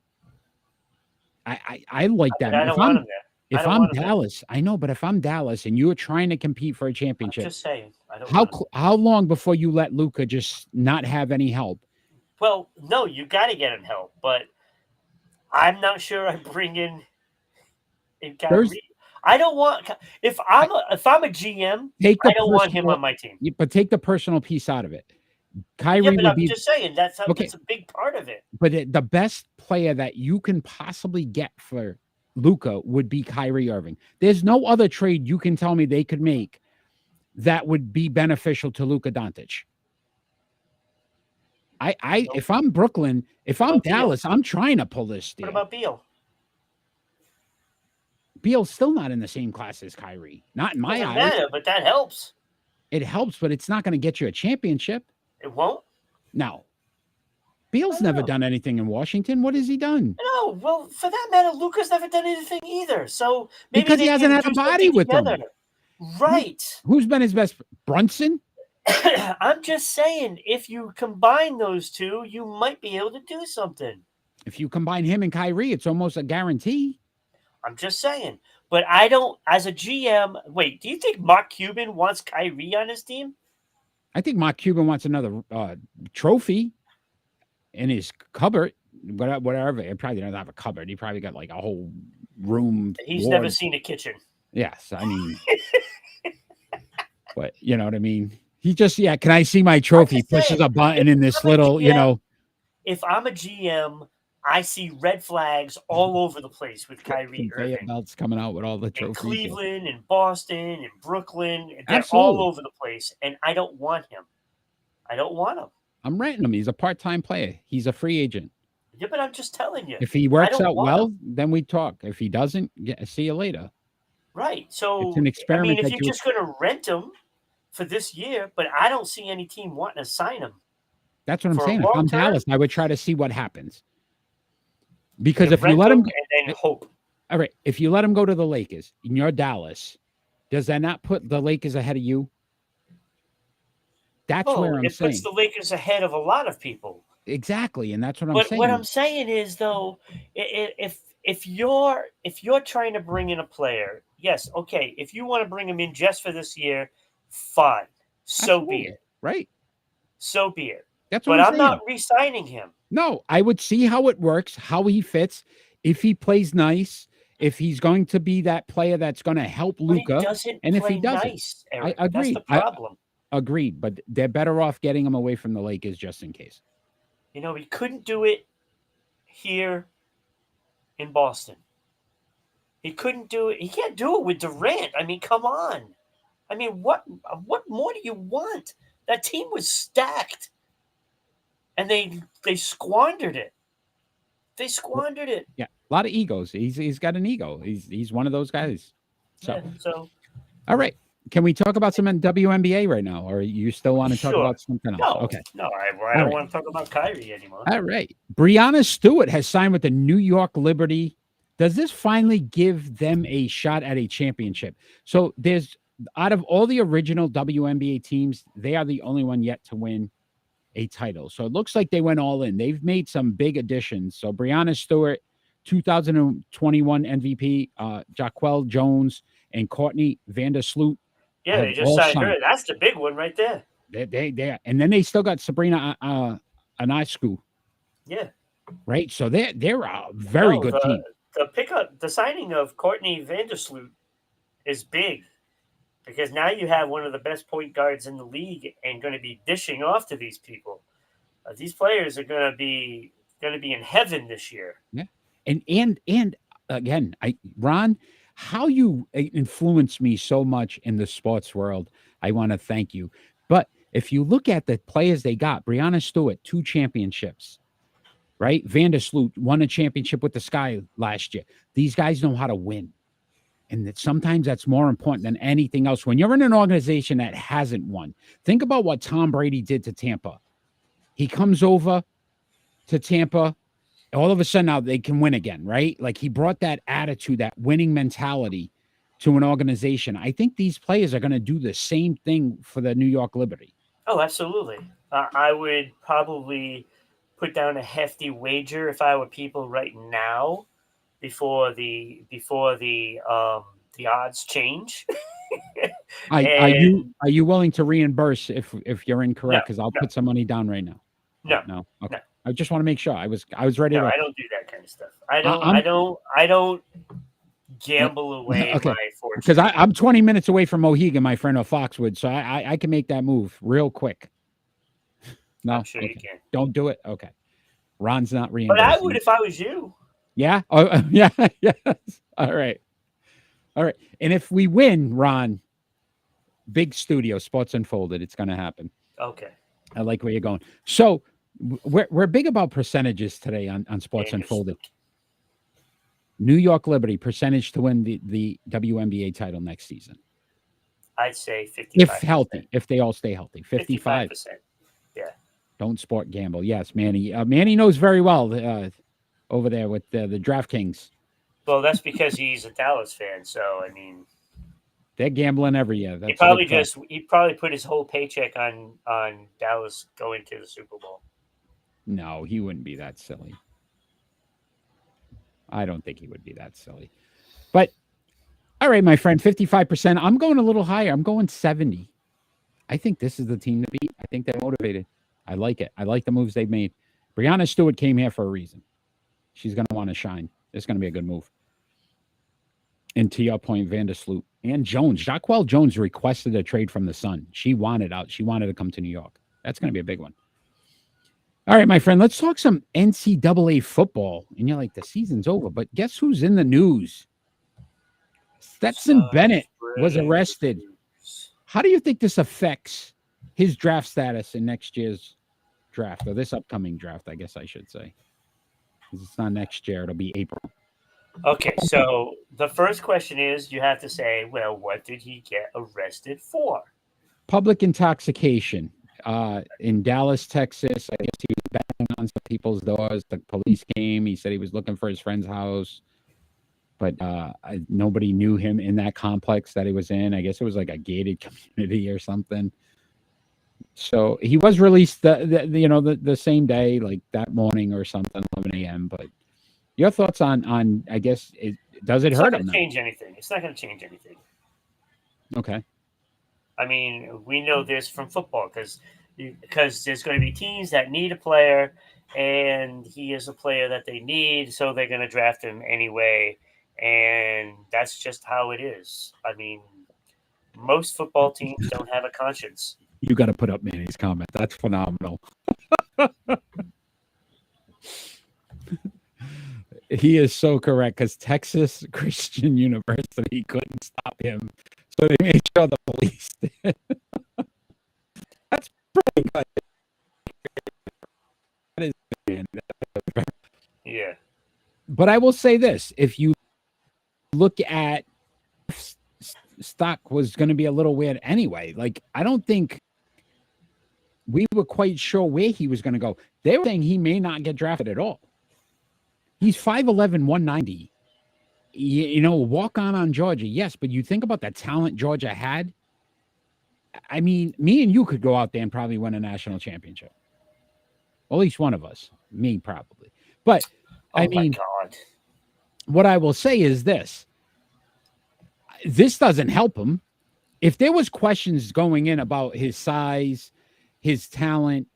I like that. But I don't want him there. If I'm Dallas, I know, but if I'm Dallas and you're trying to compete for a I'm championship, just saying. I don't want him. how long before you let Luka just not have any help? Well, no, you got to get him help, but I'm not sure I bring in Kyrie. I don't want if I'm a GM, I don't want him on my team. But take the personal piece out of it. Kyrie Yeah, but would I'm be just saying that's okay. a big part of it. But the best player that you can possibly get for Luka would be Kyrie Irving. There's no other trade you can tell me they could make that would be beneficial to Luka Doncic. If I'm Brooklyn, if I'm Dallas, I'm trying to pull this deal. What about Beal? Beal's still not in the same class as Kyrie. Not in my Doesn't eyes. matter, but that helps. It helps, but it's not going to get you a championship. It won't? No. Beal's never done anything in Washington. What has he done? No, well, for that matter, Luka's never done anything either. So maybe because he hasn't had a body with them. Right. Who's been his best? Brunson? I'm just saying, if you combine those two, you might be able to do something. If you combine him and Kyrie, it's almost a guarantee. I'm just saying. But I don't, as a GM, wait, do you think Mark Cuban wants Kyrie on his team? I think Mark Cuban wants another trophy in his cupboard. Whatever. He probably doesn't have a cupboard. He probably got like a whole room. He's never seen a kitchen. Yes. I mean, but you know what I mean? He just, can I see my trophy? Pushes a button in this little, GM, If I'm a GM, I see red flags all over the place with Kyrie Irving. Belts coming out with all the trophies. In Cleveland and Boston and Brooklyn. They're all over the place. And I don't want him. I don't want him. I'm renting him. He's a part-time player. He's a free agent. Yeah, but I'm just telling you. If he works out well, then we talk. If he doesn't, see you later. Right. So, it's an experiment. I mean, if you're just going to rent him for this year, but I don't see any team wanting to sign him. That's what I'm saying. If I'm Dallas, I would try to see what happens. Because you if you let him, and then hope. All right, if you let him go to the Lakers and you're Dallas, does that not put the Lakers ahead of you? That's where I'm saying. It puts the Lakers ahead of a lot of people. Exactly, and that's what I'm saying. What I'm saying is, though, if you're trying to bring in a player, yes, okay. If you want to bring him in just for this year, fine. So be it. Right. So be it. That's what I'm not re-signing him. No, I would see how it works, how he fits, if he plays nice, if he's going to be that player that's going to help Luka, and if he doesn't. Nice, Eric. I agree. That's the problem. Agreed, but they're better off getting him away from the Lakers just in case. He couldn't do it here in Boston. He couldn't do it. He can't do it with Durant. I mean, come on. I mean, what more do you want? That team was stacked. And they squandered it. They squandered it. Yeah, a lot of egos. He's got an ego. He's one of those guys. So, all right. Can we talk about some WNBA right now, or you still want to talk about something else? No, okay. No, I don't want to talk about Kyrie anymore. All right. Brianna Stewart has signed with the New York Liberty. Does this finally give them a shot at a championship? So there's out of all the original WNBA teams, they are the only one yet to win a title. So it looks like they went all in. They've made some big additions. So Brianna Stewart, 2021 MVP, Jaquel Jones, and Courtney Vandersloot. Yeah, they just signed her. That's the big one right there. They and then they still got Sabrina Ionescu. Yeah. Right. So they're a very good team. The signing of Courtney Vandersloot is big. Because now you have one of the best point guards in the league and going to be dishing off to these people. These players are going to be in heaven this year. Yeah, and again, Ron, how you influenced me so much in the sports world. I want to thank you. But if you look at the players they got, Breonna Stewart, 2 championships, right? Vandersloot won a championship with the Sky last year. These guys know how to win. And that sometimes that's more important than anything else. When you're in an organization that hasn't won, think about what Tom Brady did to Tampa. He comes over to Tampa. All of a sudden now they can win again, right? Like he brought that attitude, that winning mentality to an organization. I think these players are going to do the same thing for the New York Liberty. Oh, absolutely. I would probably put down a hefty wager if I were people right now before the odds change. Are you willing to reimburse if you're incorrect? Because I'll no. put some money down right now. No. Okay. I just want to make sure I was ready No, to. I don't do that kind of stuff. I don't gamble away Okay. my fortune. Because I'm 20 minutes away from Mohegan, my friend, or Foxwood, so I can make that move real quick. No, I'm sure you okay. can. Don't do it. Okay. Ron's not But reimbursing. I would if I was you. Yeah. Oh, yeah. Yes. All right. And if we win, Ron, big studio, Sports Unfolded, it's going to happen. Okay. I like where you're going. So we're big about percentages today on Sports Unfolded. New York Liberty percentage to win the WNBA title next season. I'd say 55%. If healthy, if they all stay healthy. 55%. Yeah. Don't sport gamble. Yes, Manny. Manny knows very well over there with the DraftKings. Well, that's because he's a Dallas fan. So I mean, they're gambling every year. That's he probably put his whole paycheck on Dallas going to the Super Bowl. No, he wouldn't be that silly. I don't think he would be that silly. But all right, my friend, 55%. I'm going a little higher. I'm going 70. I think this is the team to beat. I think they're motivated. I like it. I like the moves they've made. Breonna Stewart came here for a reason. She's going to want to shine. It's going to be a good move. And to your point, Vandersloot and Jones. Jacquel Jones requested a trade from the Sun. She wanted out. She wanted to come to New York. That's going to be a big one. All right, my friend, let's talk some NCAA football. And you're like, the season's over. But guess who's in the news? Stetson Bennett was arrested. How do you think this affects his draft status in next year's draft, or this upcoming draft, I guess I should say? Because it's not next year. It'll be April. Okay, so the first question is you have to say, well, what did he get arrested for? Public intoxication in Dallas, Texas. I guess he was banging on some people's doors. The police came. He said he was looking for his friend's house, but nobody knew him in that complex that he was in. I guess it was like a gated community or something. So he was released the same day, like that morning or something, 11 a.m. But your thoughts on I guess, does it hurt him? It's not going to change anything. It's not going to change anything. Okay. I mean, we know this from football because there's going to be teams that need a player, and he is a player that they need, so they're going to draft him anyway, and that's just how it is. I mean, most football teams don't have a conscience. You got to put up Manny's comment. That's phenomenal. He is so correct because Texas Christian University couldn't stop him, so they made sure the police did. That's pretty good. That is, yeah. But I will say this: if you look at stock, was going to be a little weird anyway. Like I don't think we were quite sure where he was going to go. They were saying he may not get drafted at all. He's 5'11", 190. Walk on Georgia. Yes, but you think about the talent Georgia had. I mean, me and you could go out there and probably win a national championship. Well, at least one of us. Me, probably. But, my God. What I will say is this. This doesn't help him. If there was questions going in about his size, his talent,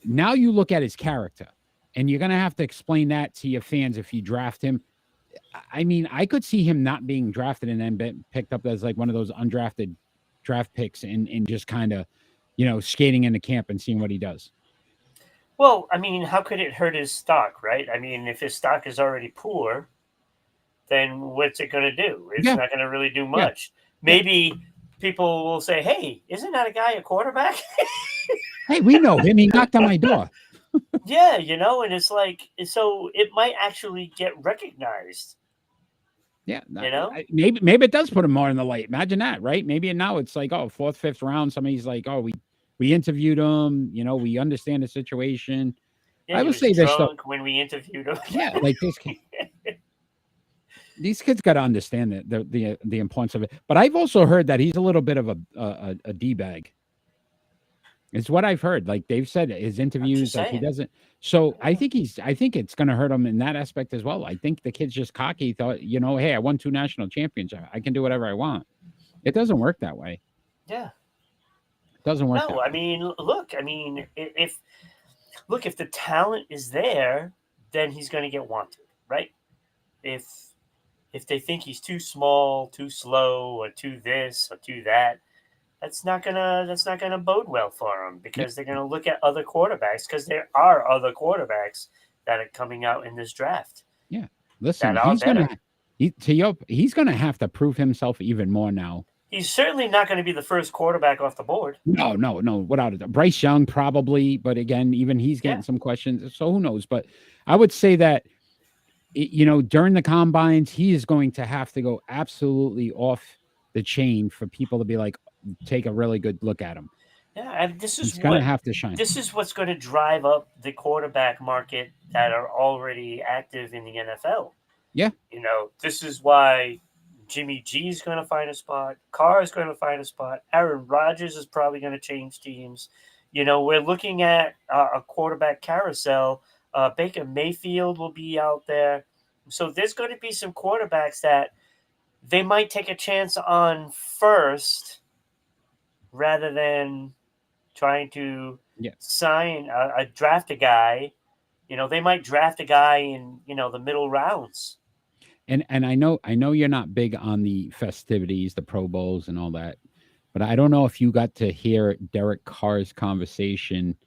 now you look at his character. And you're going to have to explain that to your fans if you draft him. I mean, I could see him not being drafted and then picked up as like one of those undrafted draft picks and just kind of, skating into camp and seeing what he does. Well, I mean, how could it hurt his stock, right? I mean, if his stock is already poor, then what's it going to do? It's Yeah. not going to really do much. Maybe people will say, "Hey, isn't that a guy a quarterback?" Hey, we know him. He knocked on my door. Yeah, and it's like, so it might actually get recognized. Yeah, Maybe it does put him more in the light. Imagine that, right? Maybe now it's like, oh, fourth, fifth round. Somebody's like, oh, we interviewed him. We understand the situation. Yeah, I he will was say this though. drunk when we interviewed him. Yeah, like these kids got to understand the importance of it. But I've also heard that he's a little bit of a d bag. It's what I've heard. Like they've said his interviews, like he doesn't. So I think it's going to hurt him in that aspect as well. I think the kid's just cocky. Thought, hey, I won 2 national championships. I can do whatever I want. It doesn't work that way. Yeah. It doesn't work. No, I mean, look, if the talent is there, then he's going to get wanted, right? If they think he's too small, too slow, or too this or too that, that's not gonna bode well for him, because they're gonna look at other quarterbacks, because there are other quarterbacks that are coming out in this draft. Yeah, listen, that are better. He's gonna have to prove himself even more now. He's certainly not going to be the first quarterback off the board. No, without it. Bryce Young probably, but again, even he's getting some questions, so who knows? But I would say that during the combines, he is going to have to go absolutely off the chain for people to be like, take a really good look at him. Yeah, and he's going to have to shine. This is what's going to drive up the quarterback market that are already active in the NFL. Yeah. This is why Jimmy G is going to find a spot. Carr is going to find a spot. Aaron Rodgers is probably going to change teams. We're looking at a quarterback carousel. Baker Mayfield will be out there. So there's going to be some quarterbacks that they might take a chance on first, rather than trying to sign draft a guy. They might draft a guy in the middle rounds. And I know you're not big on the festivities, the Pro Bowls and all that, but I don't know if you got to hear Derek Carr's conversation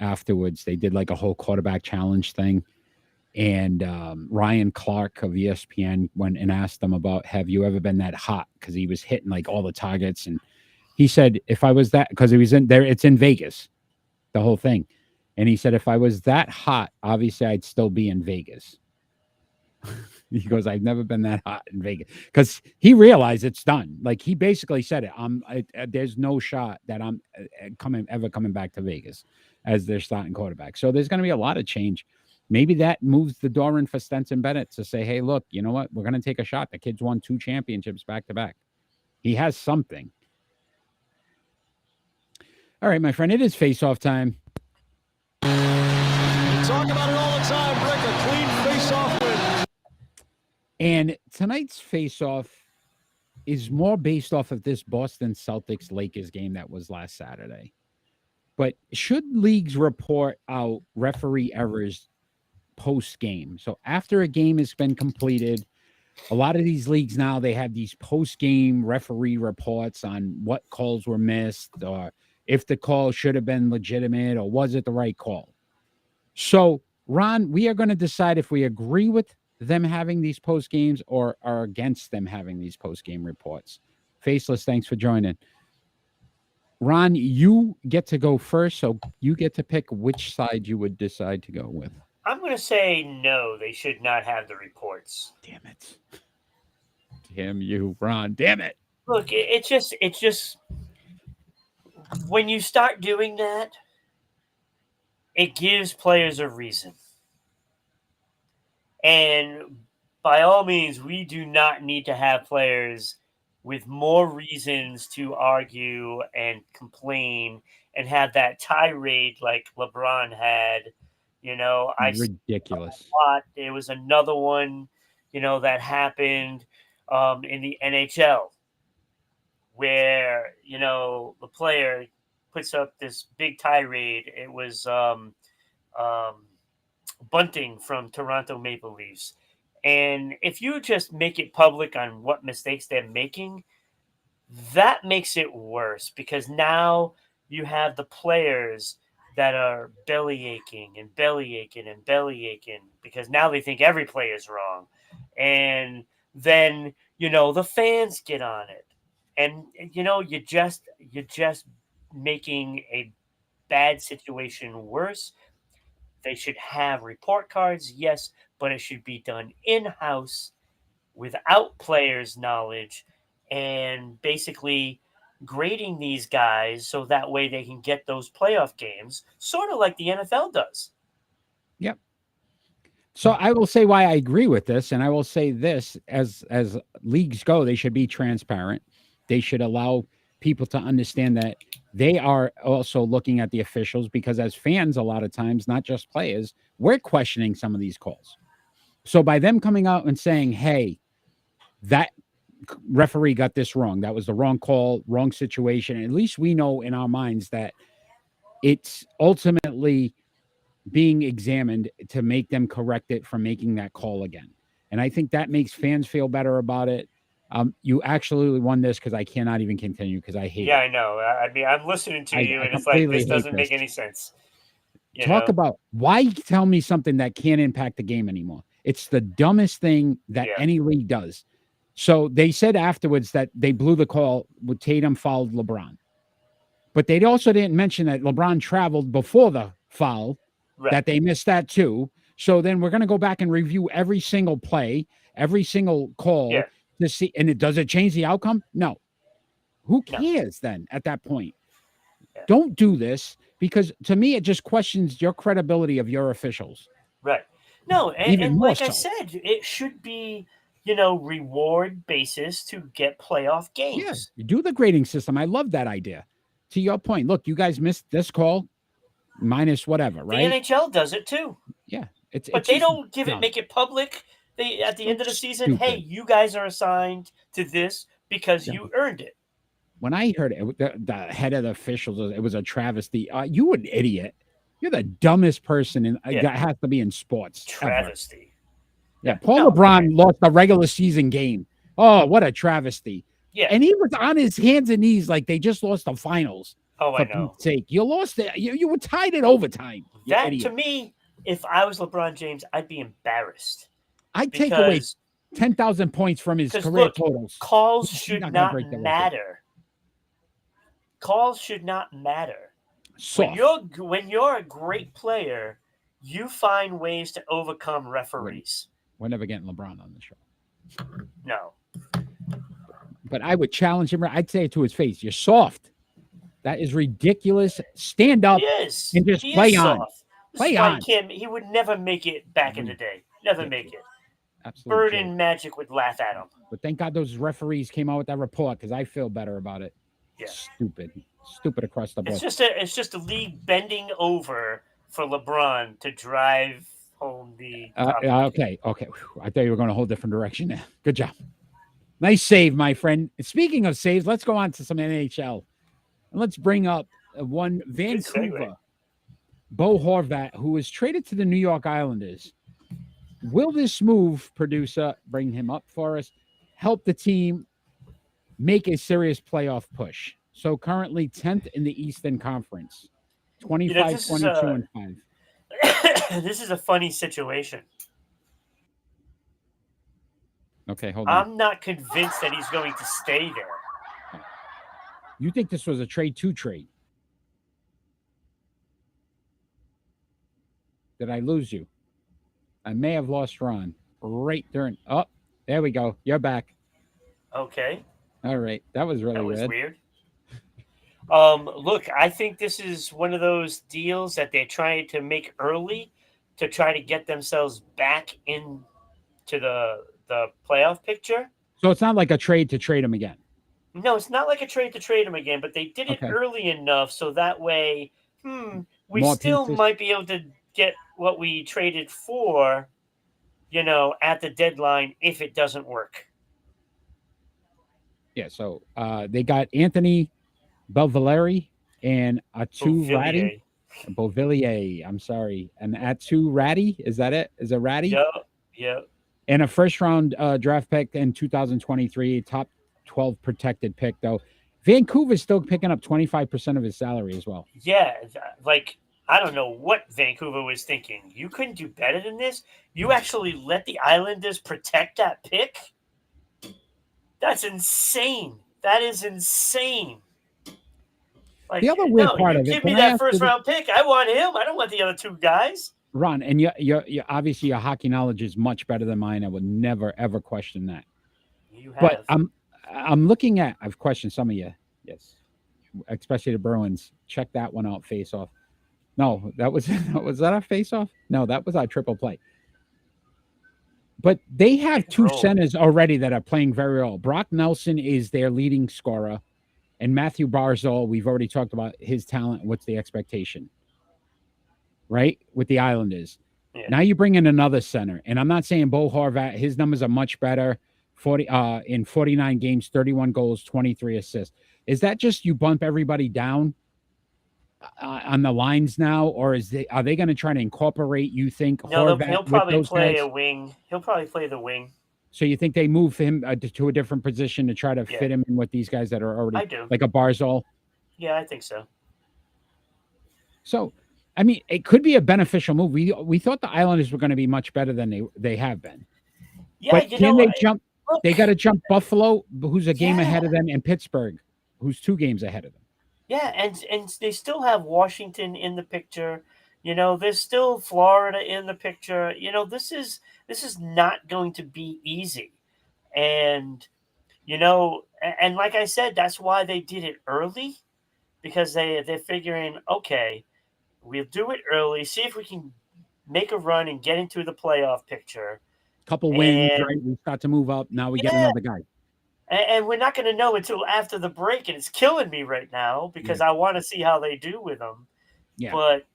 afterwards. They did like a whole quarterback challenge thing. And Ryan Clark of ESPN went and asked him about, have you ever been that hot? Because he was hitting like all the targets. And he said, if I was that, because he was in there, it's in Vegas, the whole thing. And he said, if I was that hot, obviously I'd still be in Vegas. He goes, I've never been that hot in Vegas, because he realized it's done. Like he basically said it. There's no shot that I'm ever coming back to Vegas as their starting quarterback. So there's going to be a lot of change. Maybe that moves the door in for Stenson Bennett to say, hey, look, you know what? We're going to take a shot. The kid's won 2 championships back to back. He has something. All right, my friend, it is face-off time. We talk about it all the time, Rick, a clean face-off win. And tonight's face-off is more based off of this Boston Celtics-Lakers game that was last Saturday. But should leagues report out referee errors post-game? So after a game has been completed, a lot of these leagues now, they have these post-game referee reports on what calls were missed, or if the call should have been legitimate, or was it the right call. So, Ron, we are going to decide if we agree with them having these post games or are against them having these post game reports. Faceless, thanks for joining. Ron, you get to go first, so you get to pick which side you would decide to go with. I'm going to say no, they should not have the reports. Damn it. Damn you, Ron. Damn it. Look, it's just when you start doing that, it gives players a reason. And by all means, we do not need to have players with more reasons to argue and complain and have that tirade like LeBron had. Ridiculous. There was another one, that happened in the NHL where, the player puts up this big tirade. It was Bunting from Toronto Maple Leafs. And if you just make it public on what mistakes they're making, that makes it worse, because now you have the players that are belly aching because now they think every player is wrong. and then the fans get on it, and you're just making a bad situation worse. They should have report cards, yes, but it should be done in-house without players' knowledge, and basically grading these guys so that way they can get those playoff games, sort of like the NFL does. Yep. So I will say why I agree with this, and I will say this: as leagues go, they should be transparent. They should allow people to understand that they are also looking at the officials, because as fans, a lot of times, not just players, we're questioning some of these calls. So by them coming out and saying, "Hey, that referee got this wrong. That was the wrong call, wrong situation," at least we know in our minds that it's ultimately being examined to make them correct it from making that call again. And I think that makes fans feel better about it. You actually won this because I cannot even continue because I hate it. I know. I mean, I'm listening to you, and it's like, completely this hate doesn't make this. any sense. Talk about why tell me something that can't impact the game anymore. It's the dumbest thing that any league does. So they said afterwards that they blew the call with Tatum fouled LeBron. But they also didn't mention that LeBron traveled before the foul, that they missed that too. So then we're going to go back and review every single play, every single call to see. And does it change the outcome? No. Who cares then at that point? Don't do this, because to me, it just questions your credibility of your officials. Right. No, Even and more like I so. said, it should be, reward basis to get playoff games. Yeah, you do the grading system. I love that idea. To your point, look, you guys missed this call, minus whatever, right? The NHL does it too. Yeah, but they don't make it public. They at the end of the season, stupid. hey, you guys are assigned to this because you earned it. When I heard it, the head of the officials, it was a travesty. You an idiot. You're the dumbest person that has to be in sports. Travesty. Ever. Yeah, Paul LeBron lost a regular season game. Oh, what a travesty. Yeah. And he was on his hands and knees like they just lost the finals. Oh, for I know. Pete's sake. You lost it. You were tied in overtime. That, to me, if I was LeBron James, I'd be embarrassed. I'd take away 10,000 points from his career totals. Calls should not matter. Calls should not matter. Soft. When you're a great player, you find ways to overcome referees. We're never getting LeBron on the show. No. But I would challenge him. I'd say it to his face. You're soft. That is ridiculous. Stand up and just play on. Play on. He would never make it back in the day. Never make it. Absolutely. Bird and Magic would laugh at him. But thank God those referees came out with that report, because I feel better about it. Yeah. Stupid across the board. It's just a league bending over for LeBron to drive home the. Okay. Whew. I thought you were going a whole different direction there. Good job. Nice save, my friend. Speaking of saves, let's go on to some NHL. And let's bring up one Vancouver, Bo Horvat, who was traded to the New York Islanders. Will this move, producer, bring him up for us, help the team make a serious playoff push? So currently 10th in the Eastern Conference, 25, 22, and 5. This is a funny situation. Okay, hold on. I'm not convinced that he's going to stay there. You think this was a trade? Did I lose you? I may have lost Ron right during. Oh, there we go. You're back. Okay. All right. That was really weird. Look, I think this is one of those deals that they're trying to make early to try to get themselves back into the playoff picture. So it's not like a trade to trade him again. No, it's not like a trade to trade him again, but they did it early enough so that way, we still might be able to get what we traded for, at the deadline if it doesn't work. Yeah, so they got Anthony Belvillieri and Atu Ratty. Beauvillier, I'm sorry. And Atu Ratty, is that it? Is it Ratty? Yeah. And a first-round draft pick in 2023, top 12 protected pick, though. Vancouver's still picking up 25% of his salary as well. Yeah, like I don't know what Vancouver was thinking. You couldn't do better than this. You actually let the Islanders protect that pick. That's insane. That is insane. Like, The other weird no, part you of it, give can me I that ask you first this, round pick. I want him. I don't want the other two guys. Ron? And you're obviously your hockey knowledge is much better than mine. I would never ever question that. You But have. I'm looking at. I've questioned some of you. Yes, especially the Bruins. Check that one out. Face off. No, that was was that our face off? No, that was our triple play. But they have Pick and two roll. centers already that are playing very well. Brock Nelson is their leading scorer, and Matthew Barzal. We've already talked about his talent. What's the expectation, right? With the Islanders. Yeah. Now you bring in another center, and I'm not saying Bo Horvat. His numbers are much better. 40 in 49 games, 31 goals, 23 assists. Is that just you bump everybody down on the lines now, or are they going to try to incorporate? You think No, Horvat he'll with probably those play guys? a wing. He'll probably play the wing. So you think they move him to a different position to try to Yeah. fit him in with these guys that are already I do. like a Barzal? Yeah, I think so. So, I mean, it could be a beneficial move. We thought the Islanders were going to be much better than they have been. Yeah, But you can know, they jump? look, They got to jump Buffalo, who's a game Yeah. ahead of them, and Pittsburgh, who's 2 games ahead of them. yeah, and they still have Washington in the picture. You know, there's still Florida in the picture. You know, this is not going to be easy. And you know, and like I said, that's why they did it early, because they're figuring, okay, we'll do it early, see if we can make a run and get into the playoff picture. Couple wins, And right? We start to move up. Now we get yeah, another guy. and we're not going to know until after the break, and it's killing me right now because I want to see how they do with them. Yeah. But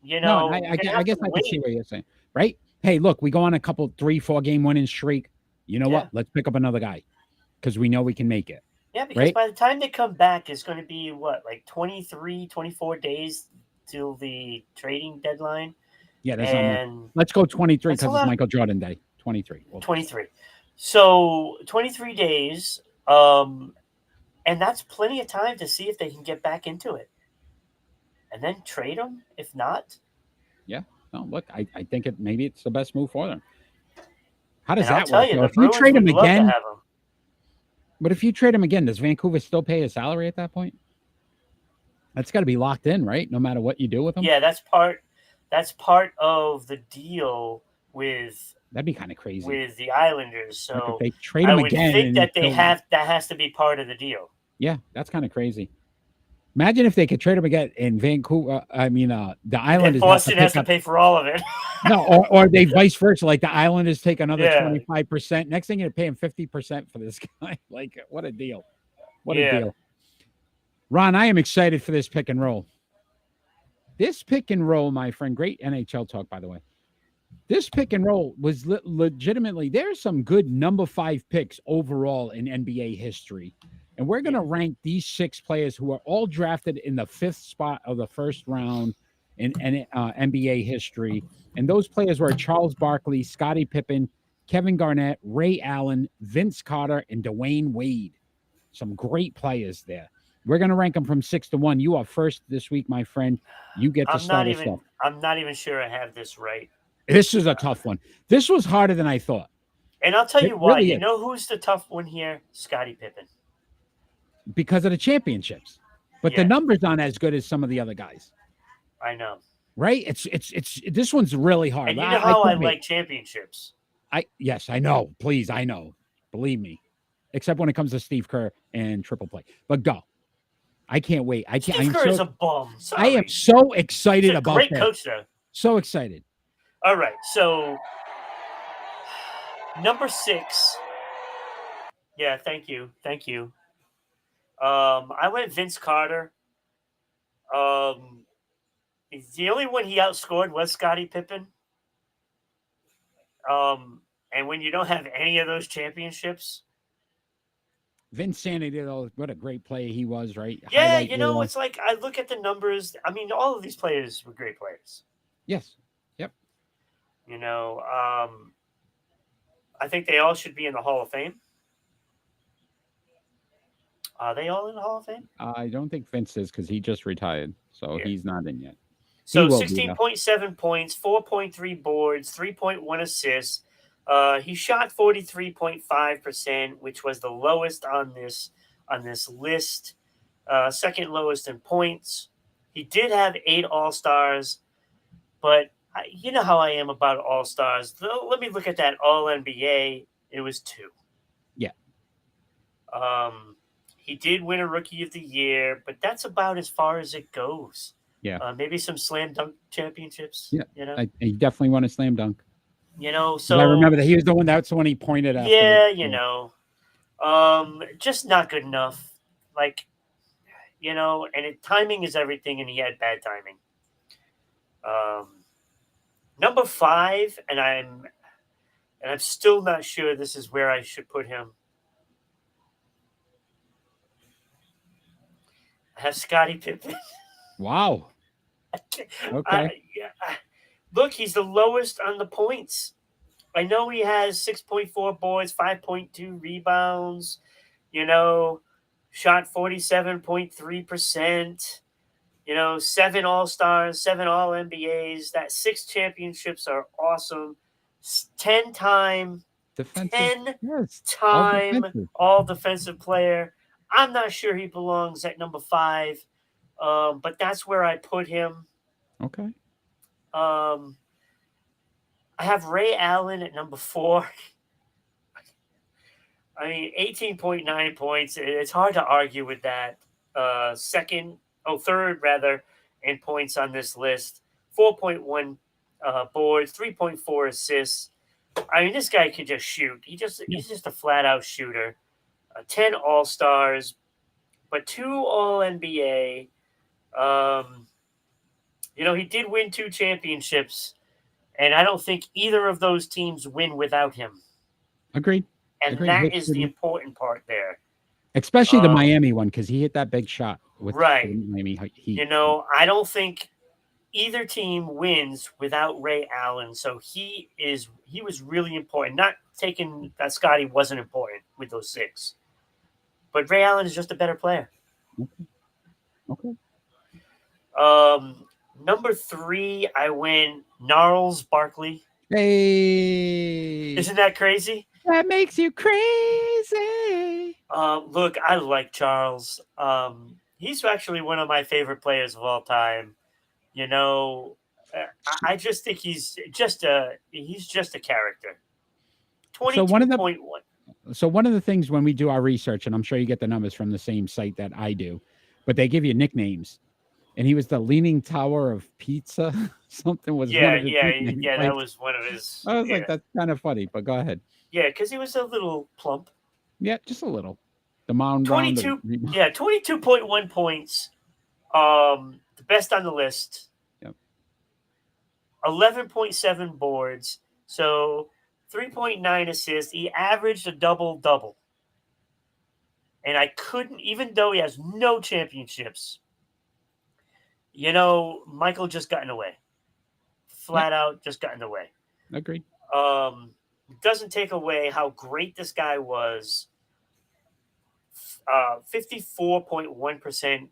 you No, know, I guess I can see what you're saying, right? Hey, look, we go on a couple 3-4 game winning streak. You know Yeah. what? Let's pick up another guy because we know we can make it. Yeah, because right? by the time they come back, it's going to be what, like 23, 24 days till the trading deadline. Yeah, that's not much. And Let's go 23 That's a because it's lot. Michael Jordan Day. 23. We'll 23. So 23 days. And that's plenty of time to see if they can get back into it. And then trade them if not. No, look, I think maybe it's the best move for them. How does And I'll that tell work? you, Though? the If you Bruins trade him would love to again, have him. but if you trade him again, does Vancouver still pay his salary at that point? That's got to be locked in, right? No matter what you do with him. Yeah, that's part of the deal with That'd be kind of crazy. with the Islanders. Like So if they trade I him would again, think and that he's that has to be part of the deal. yeah, that's kind of crazy. Imagine if they could trade him again in Vancouver. The And Islanders Boston has have to pay for all of it. no, or they vice versa. Like the Islanders take another Yeah. 25%. Next thing you're paying 50% for this guy. Like what a deal! What Yeah. a deal, Ron. I am excited for this pick and roll. This pick and roll, my friend. Great NHL talk, by the way. This pick and roll was legitimately. There's some good number 5 picks overall in NBA history. And we're going to rank these 6 players who are all drafted in the 5th spot of the first round in NBA history. And those players were Charles Barkley, Scottie Pippen, Kevin Garnett, Ray Allen, Vince Carter, and Dwayne Wade. Some great players there. We're going to rank them from 6 to 1. You are first this week, my friend. You get to start us off. I'm not even sure I have this right. This is a tough one. This was harder than I thought. And I'll tell It you why. really You is. know who's the tough one here? Scottie Pippen. Because of the championships. But the Yeah. numbers aren't as good as some of the other guys. I know. Right? It's this one's really hard. And you know how I couldn't like championships. Yes, I know. Please, I know. Believe me. Except when it comes to Steve Kerr and triple play. But go. I can't wait. Steve Kerr is a bum. Sorry. I am so excited He's a about great that. coach, though. So excited. All right, so number 6. Yeah, thank you. I went Vince Carter. The only one he outscored was Scottie Pippen. And when you don't have any of those championships, Vince Sanity, though, what a great player he was, right? yeah, Highlight you know, reel. it's like I look at the numbers. I mean, all of these players were great players. Yes. Yep. You know, I think they all should be in the Hall of Fame. Are they all in the Hall of Fame? I don't think Vince is because he just retired. So Yeah. he's not in yet. So will be, though. 16.7 points, 4.3 boards, 3.1 assists. He shot 43.5%, which was the lowest on this list. Second lowest in points. He did have 8 All-Stars, but you know how I am about All-Stars. Let me look at that All-NBA. It was 2. Yeah. He did win a Rookie of the Year, but that's about as far as it goes. Yeah. Maybe some slam dunk championships. Yeah. You know, He definitely won a slam dunk. so I remember that he was the one. That's when he pointed after. Yeah, just not good enough. Like, and timing is everything, and he had bad timing. Number 5, and I'm still not sure this is where I should put him. I have Scottie Pippen. Wow. Okay. Look, he's the lowest on the points. I know he has 6.4 boards, 5.2 rebounds, shot 47.3%, 7 All-Stars, 7 All-NBAs. That 6 championships are awesome. 10-time Defensive. Yes. all defensive player. I'm not sure he belongs at number 5, but that's where I put him. Okay. I have Ray Allen at number 4. I mean, 18.9 points. It's hard to argue with that. Third rather, in points on this list. 4.1 boards, 3.4 assists. I mean, this guy can just shoot. He's just a flat out shooter. 10 All-Stars, but 2 All-NBA. He did win 2 championships, and I don't think either of those teams win without him. Agreed. And that is the important part there. Especially the Miami one, because he hit that big shot with Miami Heat. I don't think either team wins without Ray Allen. So he was really important. Not taking that Scottie wasn't important with those 6. But Ray Allen is just a better player. Okay. Number 3, I went Gnarls Barkley. Hey. Isn't that crazy? That makes you crazy. Look, I like Charles. He's actually one of my favorite players of all time. I just think he's just a character. 22.1. So one of the things when we do our research, and I'm sure you get the numbers from the same site that I do, but they give you nicknames. And he was the Leaning Tower of Pizza. Something was one of his nicknames. That was one of his. I was like, that's kind of funny, but go ahead. Yeah, because he was a little plump. Yeah, just a little. The mound 22.1 points. The best on the list. Yep. 11.7 boards. So 3.9 assists. He averaged a double-double. And I couldn't, even though he has no championships, Michael just got in the way. Flat out just got in the way. Agreed. Doesn't take away how great this guy was. 54.1%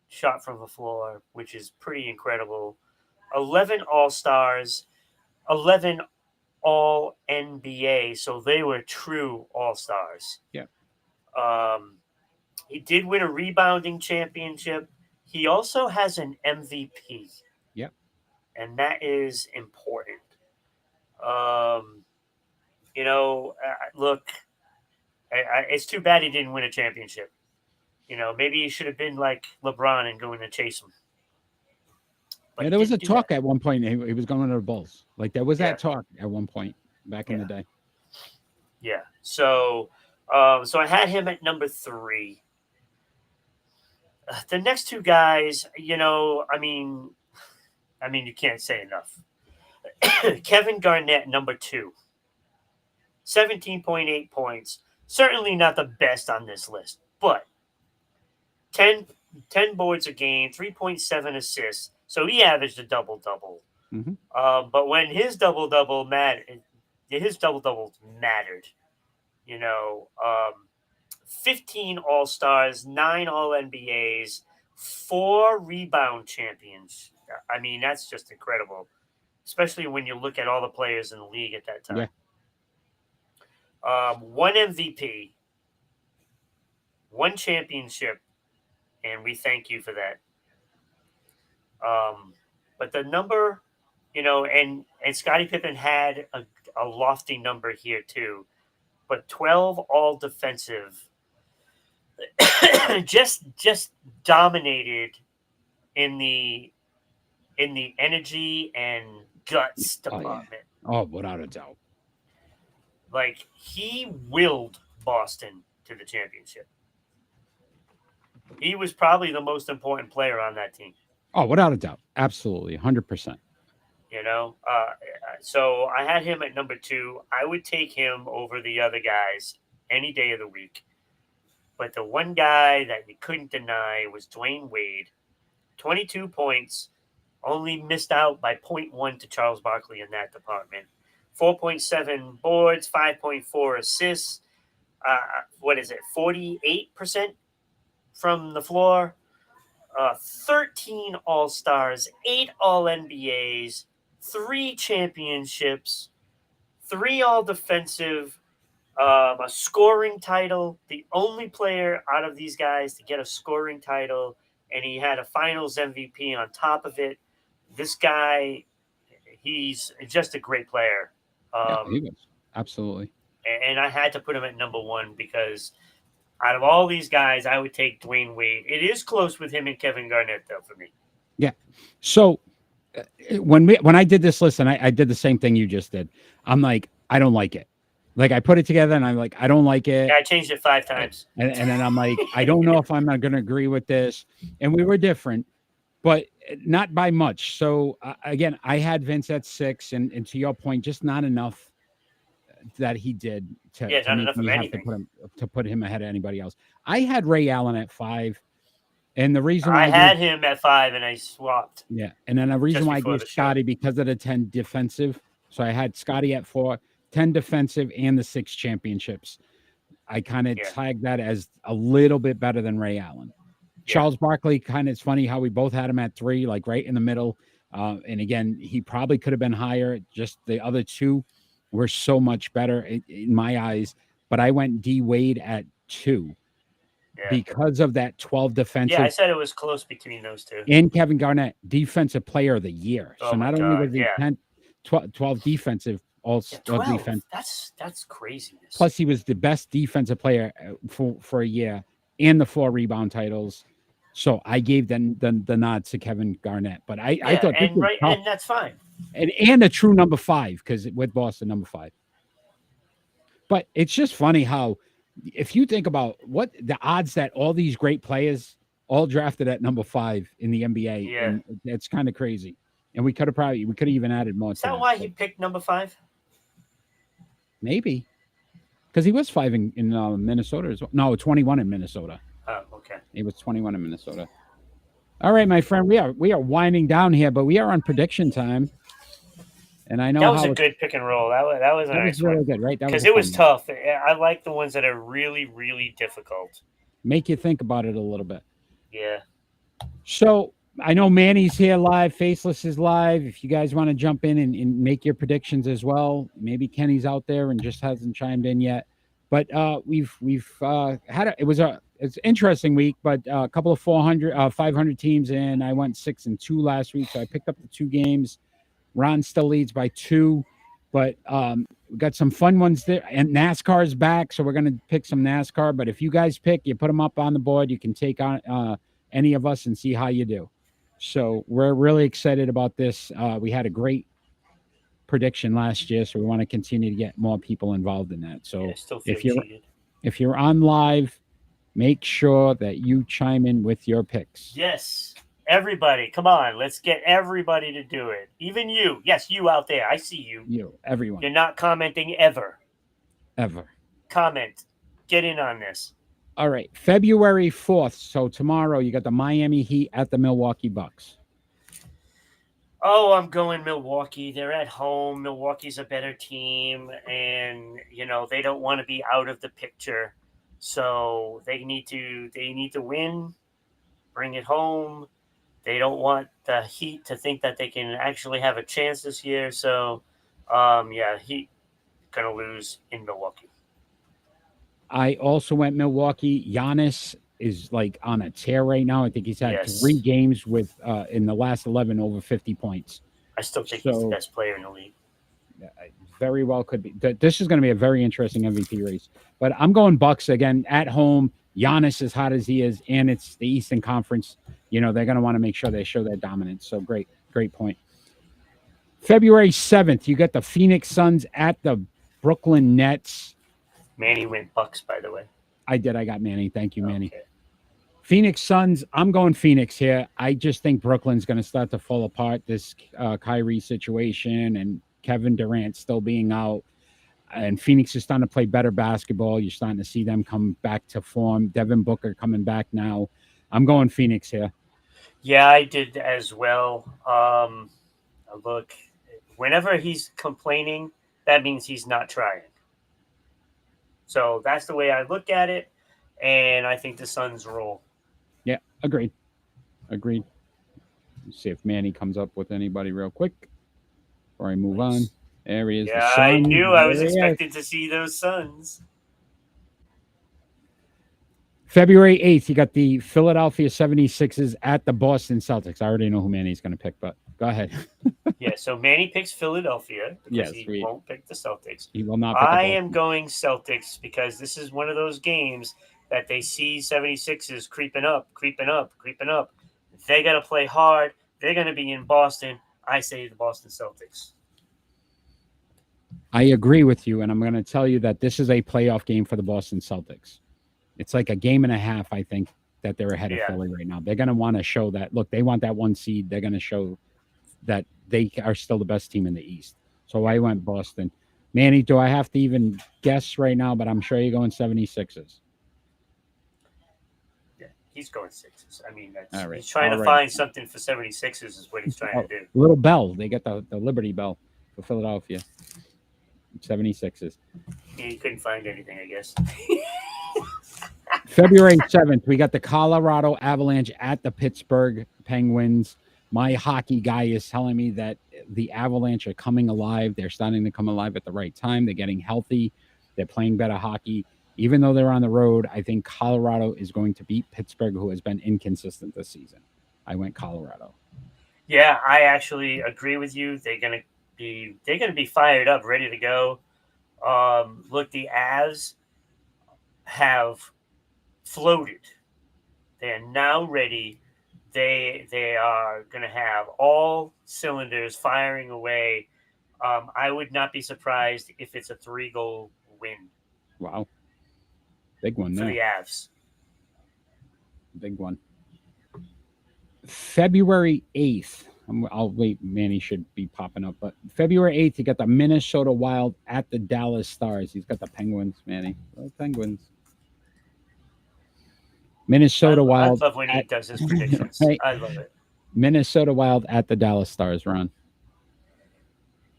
shot from the floor, which is pretty incredible. 11 All-Stars, 11 All-NBA, so they were true All-Stars. Yeah. He did win a rebounding championship. He also has an MVP. Yep. And that is important. Look, it's too bad he didn't win a championship. Maybe he should have been like LeBron and going to chase him. But there was a talk at one point. He was going to the Bulls. Like there was that talk at one point back in the day. Yeah. So I had him at number 3. The next 2 guys, you can't say enough. Kevin Garnett, number 2. 17.8 points. Certainly not the best on this list, but 10 boards a game, 3.7 assists. So he averaged a double-double. Mm-hmm. But when his double-double mattered. 15 All-Stars, 9 All-NBAs, 4 rebound champions. I mean, that's just incredible, especially when you look at all the players in the league at that time. Yeah. One MVP, one championship, and we thank you for that. But the number, and Scottie Pippen had a lofty number here too, but 12 all defensive, just dominated in the energy and guts department. Oh, without a doubt. Like, he willed Boston to the championship. He was probably the most important player on that team. Oh, without a doubt. Absolutely. 100%. So I had him at number 2. I would take him over the other guys any day of the week. But the one guy that you couldn't deny was Dwayne Wade. 22 points, only missed out by 0.1 to Charles Barkley in that department. 4.7 boards, 5.4 assists. 48% from the floor. 13 All-Stars, 8 All-NBAs, 3 championships, 3 All-Defensive, a scoring title, the only player out of these guys to get a scoring title, and he had a finals MVP on top of it. This guy, he's just a great player. He was. Absolutely. And I had to put him at number 1 because out of all these guys, I would take Dwayne Wade. It is close with him and Kevin Garnett, though, for me. Yeah. So when I did this list, and I did the same thing you just did, I'm like, I don't like it. Like, I put it together, and I'm like, I don't like it. Yeah, I changed it 5 times. And then I'm like, I don't know if I'm not going to agree with this. And we were different, but not by much. So, again, I had Vince at 6, and to your point, just not enough that he did to make me have to put him ahead of anybody else. I had Ray Allen at 5, and the reason why I had him at 5 and I swapped. Yeah, and then the reason why I gave Scotty because of the 10 defensive. So I had Scotty at 4, 10 defensive, and the 6 championships. I kind of tagged that as a little bit better than Ray Allen. Yeah. Charles Barkley, it's funny how we both had him at 3, like right in the middle. And again, he probably could have been higher. Just the other 2 were so much better in my eyes. But I went D Wade at 2 because of that 12 defensive. Yeah, I said it was close between those 2. And Kevin Garnett, defensive player of the year. So not only was he 12 defensive, also 12. Defense. That's craziness. Plus, he was the best defensive player for a year and the 4 rebound titles. So I gave the nod to Kevin Garnett. But I thought and that's fine. And a true number 5 because with Boston number 5. But it's just funny how if you think about what the odds that all these great players all drafted at number 5 in the NBA, and it's kind of crazy. And we could have even added more. Is that why he picked number 5? Maybe because he was 5 in Minnesota as well. No, 21 in Minnesota. Oh, okay. He was 21 in Minnesota. All right, my friend, we are winding down here, but we are on prediction time. And I know that was a good pick and roll. That was a nice really one. Good, right? Because it was tough. I like the ones that are really, really difficult. Make you think about it a little bit. Yeah. So I know Manny's here live. Faceless is live. If you guys want to jump in and make your predictions as well, maybe Kenny's out there and just hasn't chimed in yet. But we've had it's an interesting week, but a couple of 500 teams, and I went 6-2 last week, so I picked up the 2 games. Ron still leads by 2, but we got some fun ones there. And NASCAR's back, so we're going to pick some NASCAR. But if you guys pick, you put them up on the board. You can take on any of us and see how you do. So we're really excited about this. We had a great prediction last year, so we want to continue to get more people involved in that. So if you're on live, make sure that you chime in with your picks. Yes. Everybody, come on. Let's get everybody to do it. Even you. Yes, you out there. I see you. You, everyone. You're not commenting ever. Ever. Comment. Get in on this. All right. February 4th. So tomorrow you got the Miami Heat at the Milwaukee Bucks. Oh, I'm going Milwaukee. They're at home. Milwaukee's a better team. And, they don't want to be out of the picture. So they need to win, bring it home. They don't want the Heat to think that they can actually have a chance this year. So, yeah, Heat gonna lose in Milwaukee. I also went Milwaukee. Giannis is like on a tear right now. I think he's had 3 Yes, games with in the last 11 over 50 points. I still think he's the So best player in the league. very well could be. This is going to be a very interesting MVP race. But I'm going Bucks again at home. Giannis as hot as he is, and it's the Eastern Conference. You know, they're going to want to make sure they show their dominance. So great point. February 7th, you got the Phoenix Suns at the Brooklyn Nets. Manny went Bucks, by the way. I did. I got Manny. Thank you, Manny. Okay. Phoenix Suns. I'm going Phoenix here. I just think Brooklyn's going to start to fall apart. This Kyrie situation and Kevin Durant still being out. And Phoenix is starting to play better basketball. You're starting to see them come back to form. Devin Booker coming back now. I'm going Phoenix here. Yeah, I did as well. Look, whenever he's complaining, that means he's not trying. So that's the way I look at it, and I think the Suns roll. Yeah, agreed. Let's see if Manny comes up with anybody real quick before I move on. There he is. Yeah, I knew I was There he is. expected to see those Suns. February 8th, you got the Philadelphia 76ers at the Boston Celtics. I already know who Manny's going to pick, but go ahead. Yeah, so Manny picks Philadelphia because Yes, he won't pick the Celtics. He will not pick I the am going Celtics because this is one of those games that they see 76ers creeping up. They got to play hard. They're going to be in Boston. I say the Boston Celtics. I agree with you, and I'm going to tell you that this is a playoff game for the Boston Celtics. It's like a game and a half, I think, that they're ahead of Philly right now. They're going to want to show that, look, they want that 1 seed. They're going to show that they are still the best team in the East. So I went Boston. Manny, do I have to even guess right now? But I'm sure you're going 76ers. Yeah, he's going Sixers. I mean, All right. he's trying to find something for 76ers is what he's trying to do. Little bell. They get the Liberty Bell for Philadelphia. 76ers. He couldn't find anything, I guess. February 7th, we got the Colorado Avalanche at the Pittsburgh Penguins. My hockey guy is telling me that the Avalanche are coming alive. They're starting to come alive at the right time. They're getting healthy. They're playing better hockey. Even though they're on the road, I think Colorado is going to beat Pittsburgh, who has been inconsistent this season. I went Colorado. Yeah, I actually agree with you. They're gonna be fired up, ready to go. Look, the Avs have floated. They are now ready. They are going to have all cylinders firing away. I would not be surprised if it's a 3-goal win. Wow. Big one for there. the Avs. Big one. February 8th. I'll wait. Manny should be popping up. But February 8th, you got the Minnesota Wild at the Dallas Stars. He's got the Penguins, Manny. Oh, Penguins. Minnesota Wild. I love when he does his predictions. Right. I love it. Minnesota Wild at the Dallas Stars, Ron.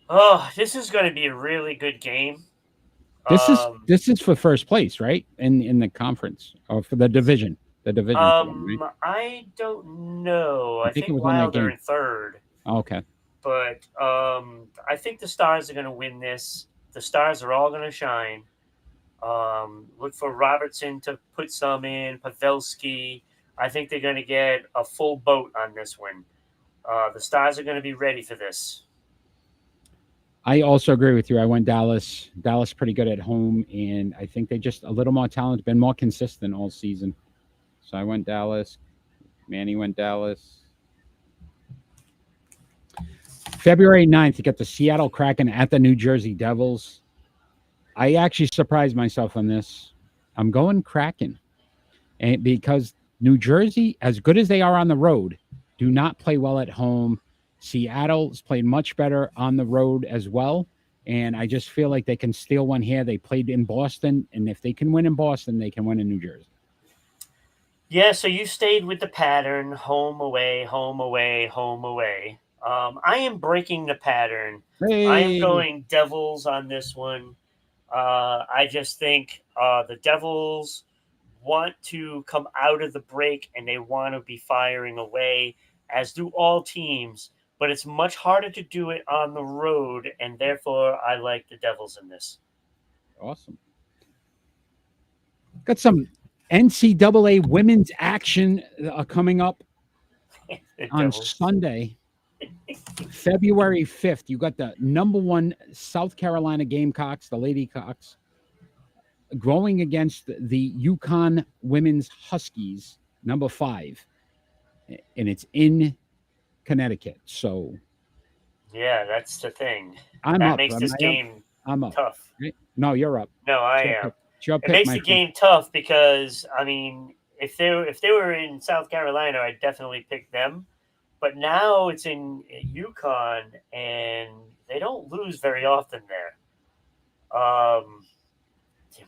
Oh, this is going to be a really good game. This is for first place, right? In the conference or for the division. The division. Right? I don't know. I think Wild are in third. Oh, okay. But I think the Stars are going to win this. The Stars are all going to shine. Look for Robertson to put some in, Pavelski. I think they're going to get a full boat on this one. The Stars are going to be ready for this. I also agree with you. I went Dallas. Dallas pretty good at home, and I think they just a little more talented, been more consistent all season. So I went Dallas. Manny went Dallas. February 9th, you got the Seattle Kraken at the New Jersey Devils. I actually surprised myself on this. I'm going Kraken. And because New Jersey, as good as they are on the road, do not play well at home. Seattle's played much better on the road as well. And I just feel like they can steal one here. They played in Boston. And if they can win in Boston, they can win in New Jersey. Yeah, so you stayed with the pattern, home, away, home, away, home, away. I am breaking the pattern. Hey. I am going Devils on this one. I just think the Devils want to come out of the break and they want to be firing away as do all teams, but it's much harder to do it on the road, and therefore I like the Devils in this. Awesome. Got some NCAA women's action coming up The on Devils. Sunday, February 5th. You got the #1 South Carolina Gamecocks, the Lady Cocks, going against the Yukon Women's Huskies, #5. And it's in Connecticut. So Yeah, that's the thing. I'm that up. makes this game I'm up. tough. Right? No, you're up. No, I It's your am. pick. It's your It pick, makes my the friend. game tough because I mean, if they were in South Carolina, I'd definitely pick them. But now it's in Yukon, and they don't lose very often there.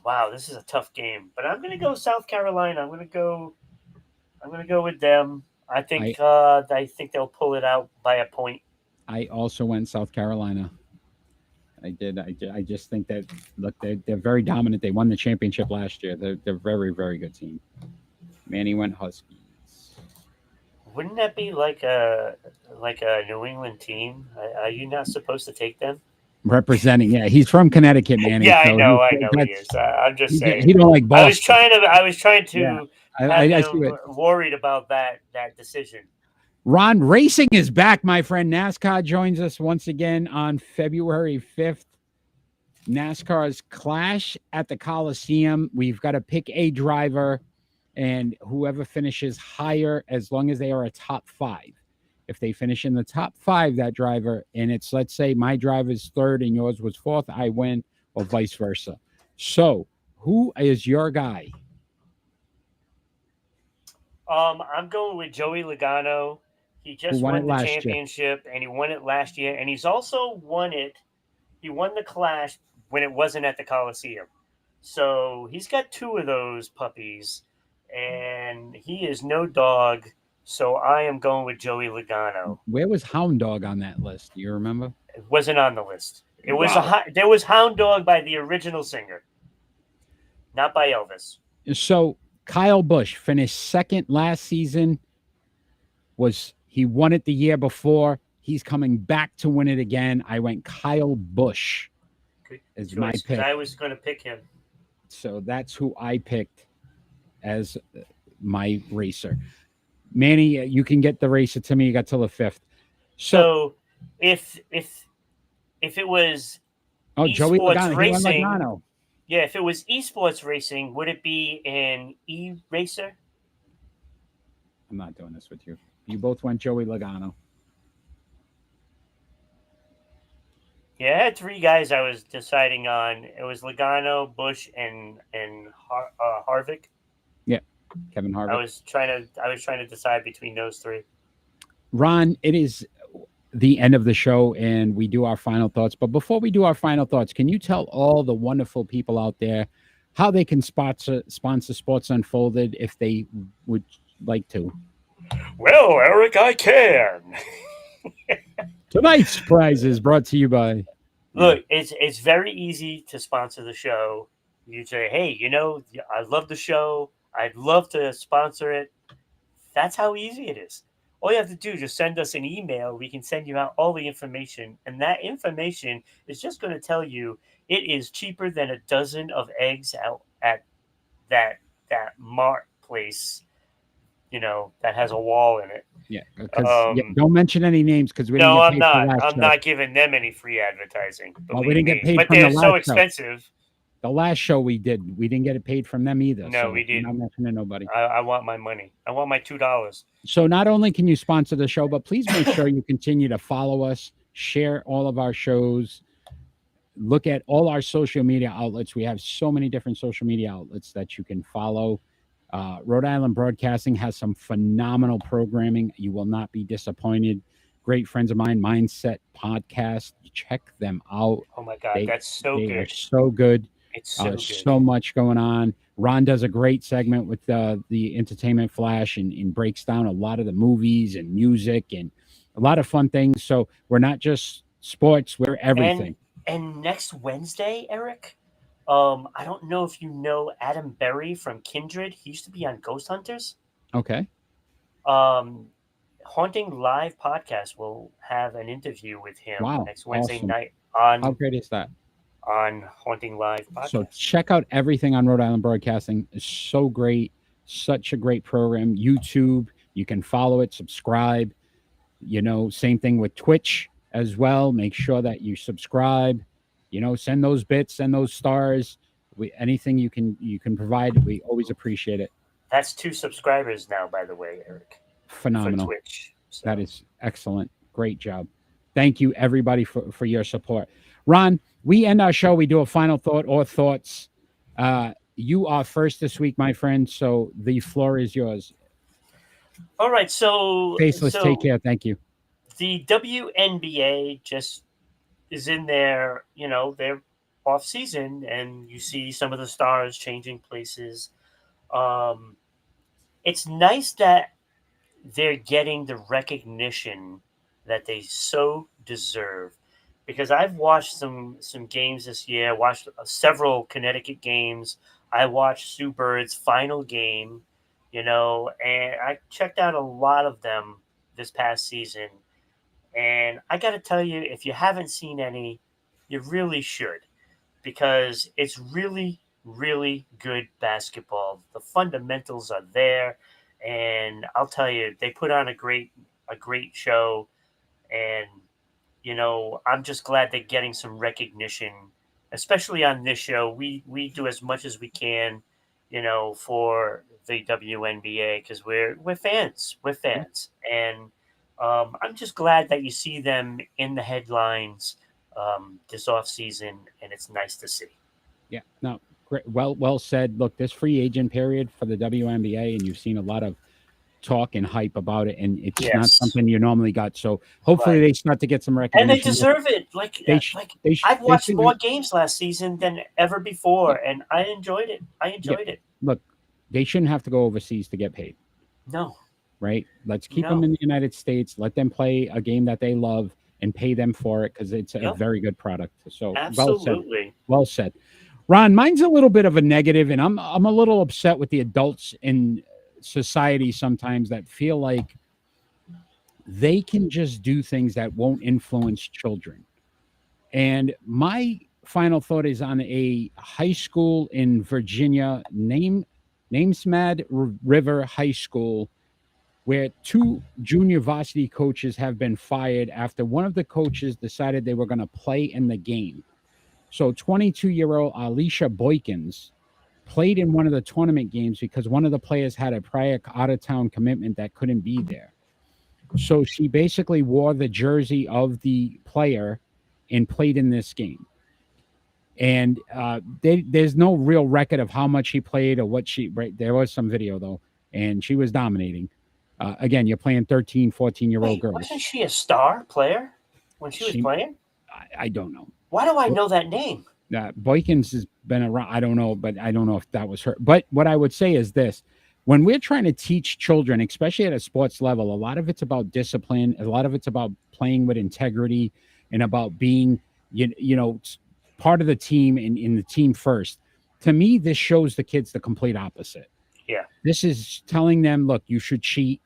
Wow, this is a tough game. But I'm gonna go South Carolina. I'm gonna go with them. I think they'll pull it out by a point. I also went South Carolina. I did. I just think that look, they're very dominant. They won the championship last year. They're very, very good team. Manny went Huskies. Wouldn't that be like a New England team? Are you not supposed to take them? Representing, yeah, he's from Connecticut, Manny. Yeah, so I know he is. I'm just saying. He don't like Boston. I was trying to Yeah, have I see him it. worried about that decision. Ron, racing is back, my friend. NASCAR joins us once again on February 5th. NASCAR's Clash at the Coliseum. We've got to pick a driver, and whoever finishes higher, as long as they are a top 5. If they finish in the top 5, that driver, and it's, let's say my driver's 3rd and yours was 4th, I win, or vice versa. So, who is your guy? I'm going with Joey Logano. He just won the championship, and he won it last year, and he's also won it. He won the Clash when it wasn't at the Coliseum. So he's got 2 of those puppies, and he is no dog. So I am going with Joey Logano. Where was Hound Dog on that list? Do you remember? It wasn't on the list. It was Wow. there was Hound Dog by the original singer, not by Elvis. So Kyle Busch finished 2nd last season. He won it the year before. He's coming back to win it again. I went Kyle Busch as my pick. I was going to pick him. So that's who I picked as my racer. Manny, you can get the racer to me. You got till the 5th. So if it was Joey esports racing, Logano. Yeah, if it was esports racing, would it be an e-racer? I'm not doing this with you. You both went Joey Logano. Yeah, I had 3 guys I was deciding on. It was Logano, Bush, and Harvick. Yeah, Kevin Harvick. I was trying to decide between those 3. Ron, it is the end of the show, and we do our final thoughts. But before we do our final thoughts, can you tell all the wonderful people out there how they can sponsor Sports Unfolded if they would like to? Well, Eric, I can. Tonight's prize is brought to you by. Look, it's very easy to sponsor the show. You say, hey, I love the show. I'd love to sponsor it. That's how easy it is. All you have to do is just send us an email. We can send you out all the information. And that information is just going to tell you it is cheaper than a dozen of eggs out at that mart place, that has a wall in it. Yeah, because don't mention any names because we didn't No, get paid I'm for not. last I'm show. not giving them any free advertising. Well, we didn't get paid but from they're the so last show. expensive. The last show we didn't get it paid from them either. No, so we didn't. I'm not mentioning nobody. I want my money. I want my $2. So not only can you sponsor the show, but please make sure you continue to follow us, share all of our shows, look at all our social media outlets. We have so many different social media outlets that you can follow. Rhode Island Broadcasting has some phenomenal programming. You will not be disappointed. Great friends of mine, Mindset Podcast. Check them out. Oh my God, that's so they good. Are so good. It's so good. So much going on. Ron does a great segment with the Entertainment Flash and breaks down a lot of the movies and music and a lot of fun things. So we're not just sports, we're everything. And next Wednesday, Eric, I don't know if you know Adam Berry from Kindred. He used to be on Ghost Hunters. Okay. Haunting Live podcast will have an interview with him Wow, next Wednesday awesome. night How on great is that? Haunting Live So podcast. check out everything on Rhode Island Broadcasting. It's so great. Such a great program. YouTube, you can follow it, subscribe. Same thing with Twitch as well. Make sure that you subscribe. Send those bits, send those stars. Anything you can provide, we always appreciate it. That's 2 subscribers now, by the way, Eric. Phenomenal. For Twitch. So. That is excellent. Great job. Thank you, everybody, for your support. Ron, we end our show. We do a final thought or thoughts. You are first this week, my friend, so the floor is yours. All right, so Faceless, take care. Thank you. The WNBA just is in their off season, and you see some of the stars changing places. It's nice that they're getting the recognition that they so deserve, because I've watched some games this year. Watched several Connecticut games. I watched Sue Bird's final game, and I checked out a lot of them this past season. And I got to tell you, if you haven't seen any, you really should, because it's really, really good basketball. The fundamentals are there, and I'll tell you, they put on a great show. And I'm just glad they're getting some recognition, especially on this show. We do as much as we can, for the WNBA, because we're fans. We're fans, and I'm just glad that you see them in the headlines this off season, and it's nice to see. Yeah, no, great. Well said. Look, this free agent period for the WNBA, and you've seen a lot of talk and hype about it, and it's not something you normally got. So hopefully they start to get some recognition. And they deserve it. I've watched more games last season than ever before, and I enjoyed it. Look, they shouldn't have to go overseas to get paid. No. Right? Let's keep them in the United States. Let them play a game that they love and pay them for it, because it's a very good product. So absolutely. Well said. Ron, mine's a little bit of a negative, and I'm a little upset with the adults in society sometimes that feel like they can just do things that won't influence children. And my final thought is on a high school in Virginia, Namesmad River High School, where 2 junior varsity coaches have been fired after one of the coaches decided they were going to play in the game. So 22-year-old Alicia Boykins played in one of the tournament games because one of the players had a prior out-of-town commitment that couldn't be there. So she basically wore the jersey of the player and played in this game. And there's no real record of how much she played or what there was some video, though, and she was dominating. Again, you're playing 13, 14-year-old girls. Wasn't she a star player when she was playing? I don't know. Why do I know that name? Boykins has been around. I don't know, but I don't know if that was her. But what I would say is this: when we're trying to teach children, especially at a sports level, a lot of it's about discipline. A lot of it's about playing with integrity and about being, part of the team and in the team first. To me, this shows the kids the complete opposite. Yeah. This is telling them, look, you should cheat.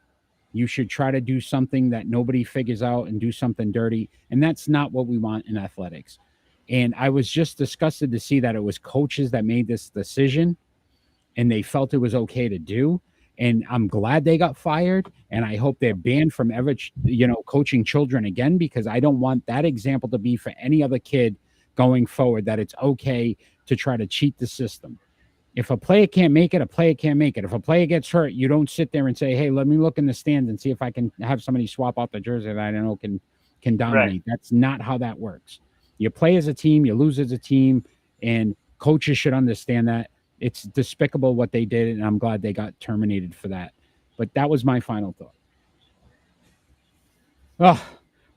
You should try to do something that nobody figures out and do something dirty. And that's not what we want in athletics. And I was just disgusted to see that it was coaches that made this decision and they felt it was okay to do. And I'm glad they got fired. And I hope they're banned from ever, coaching children again, because I don't want that example to be for any other kid going forward, that it's okay to try to cheat the system. If a player can't make it, a player can't make it. If a player gets hurt, you don't sit there and say, hey, let me look in the stands and see if I can have somebody swap out the jersey that I know can dominate. Right. That's not how that works. You play as a team, you lose as a team, and coaches should understand that. It's despicable what they did, and I'm glad they got terminated for that. But that was my final thought. Oh,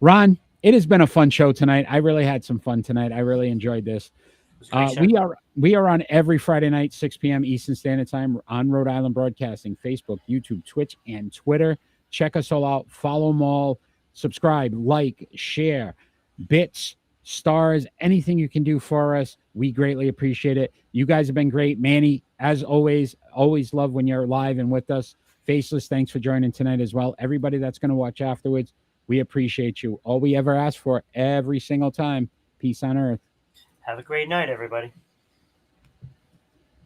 Ron, it has been a fun show tonight. I really had some fun tonight. I really enjoyed this. We are on every Friday night, 6 p.m. Eastern Standard Time on Rhode Island Broadcasting, Facebook, YouTube, Twitch, and Twitter. Check us all out. Follow them all. Subscribe, like, share, bits, stars, anything you can do for us. We greatly appreciate it. You guys have been great. Manny, as always love when you're live and with us. Faceless, thanks for joining tonight as well. Everybody that's going to watch afterwards, we appreciate you. All we ever ask for every single time, peace on earth. Have a great night, everybody.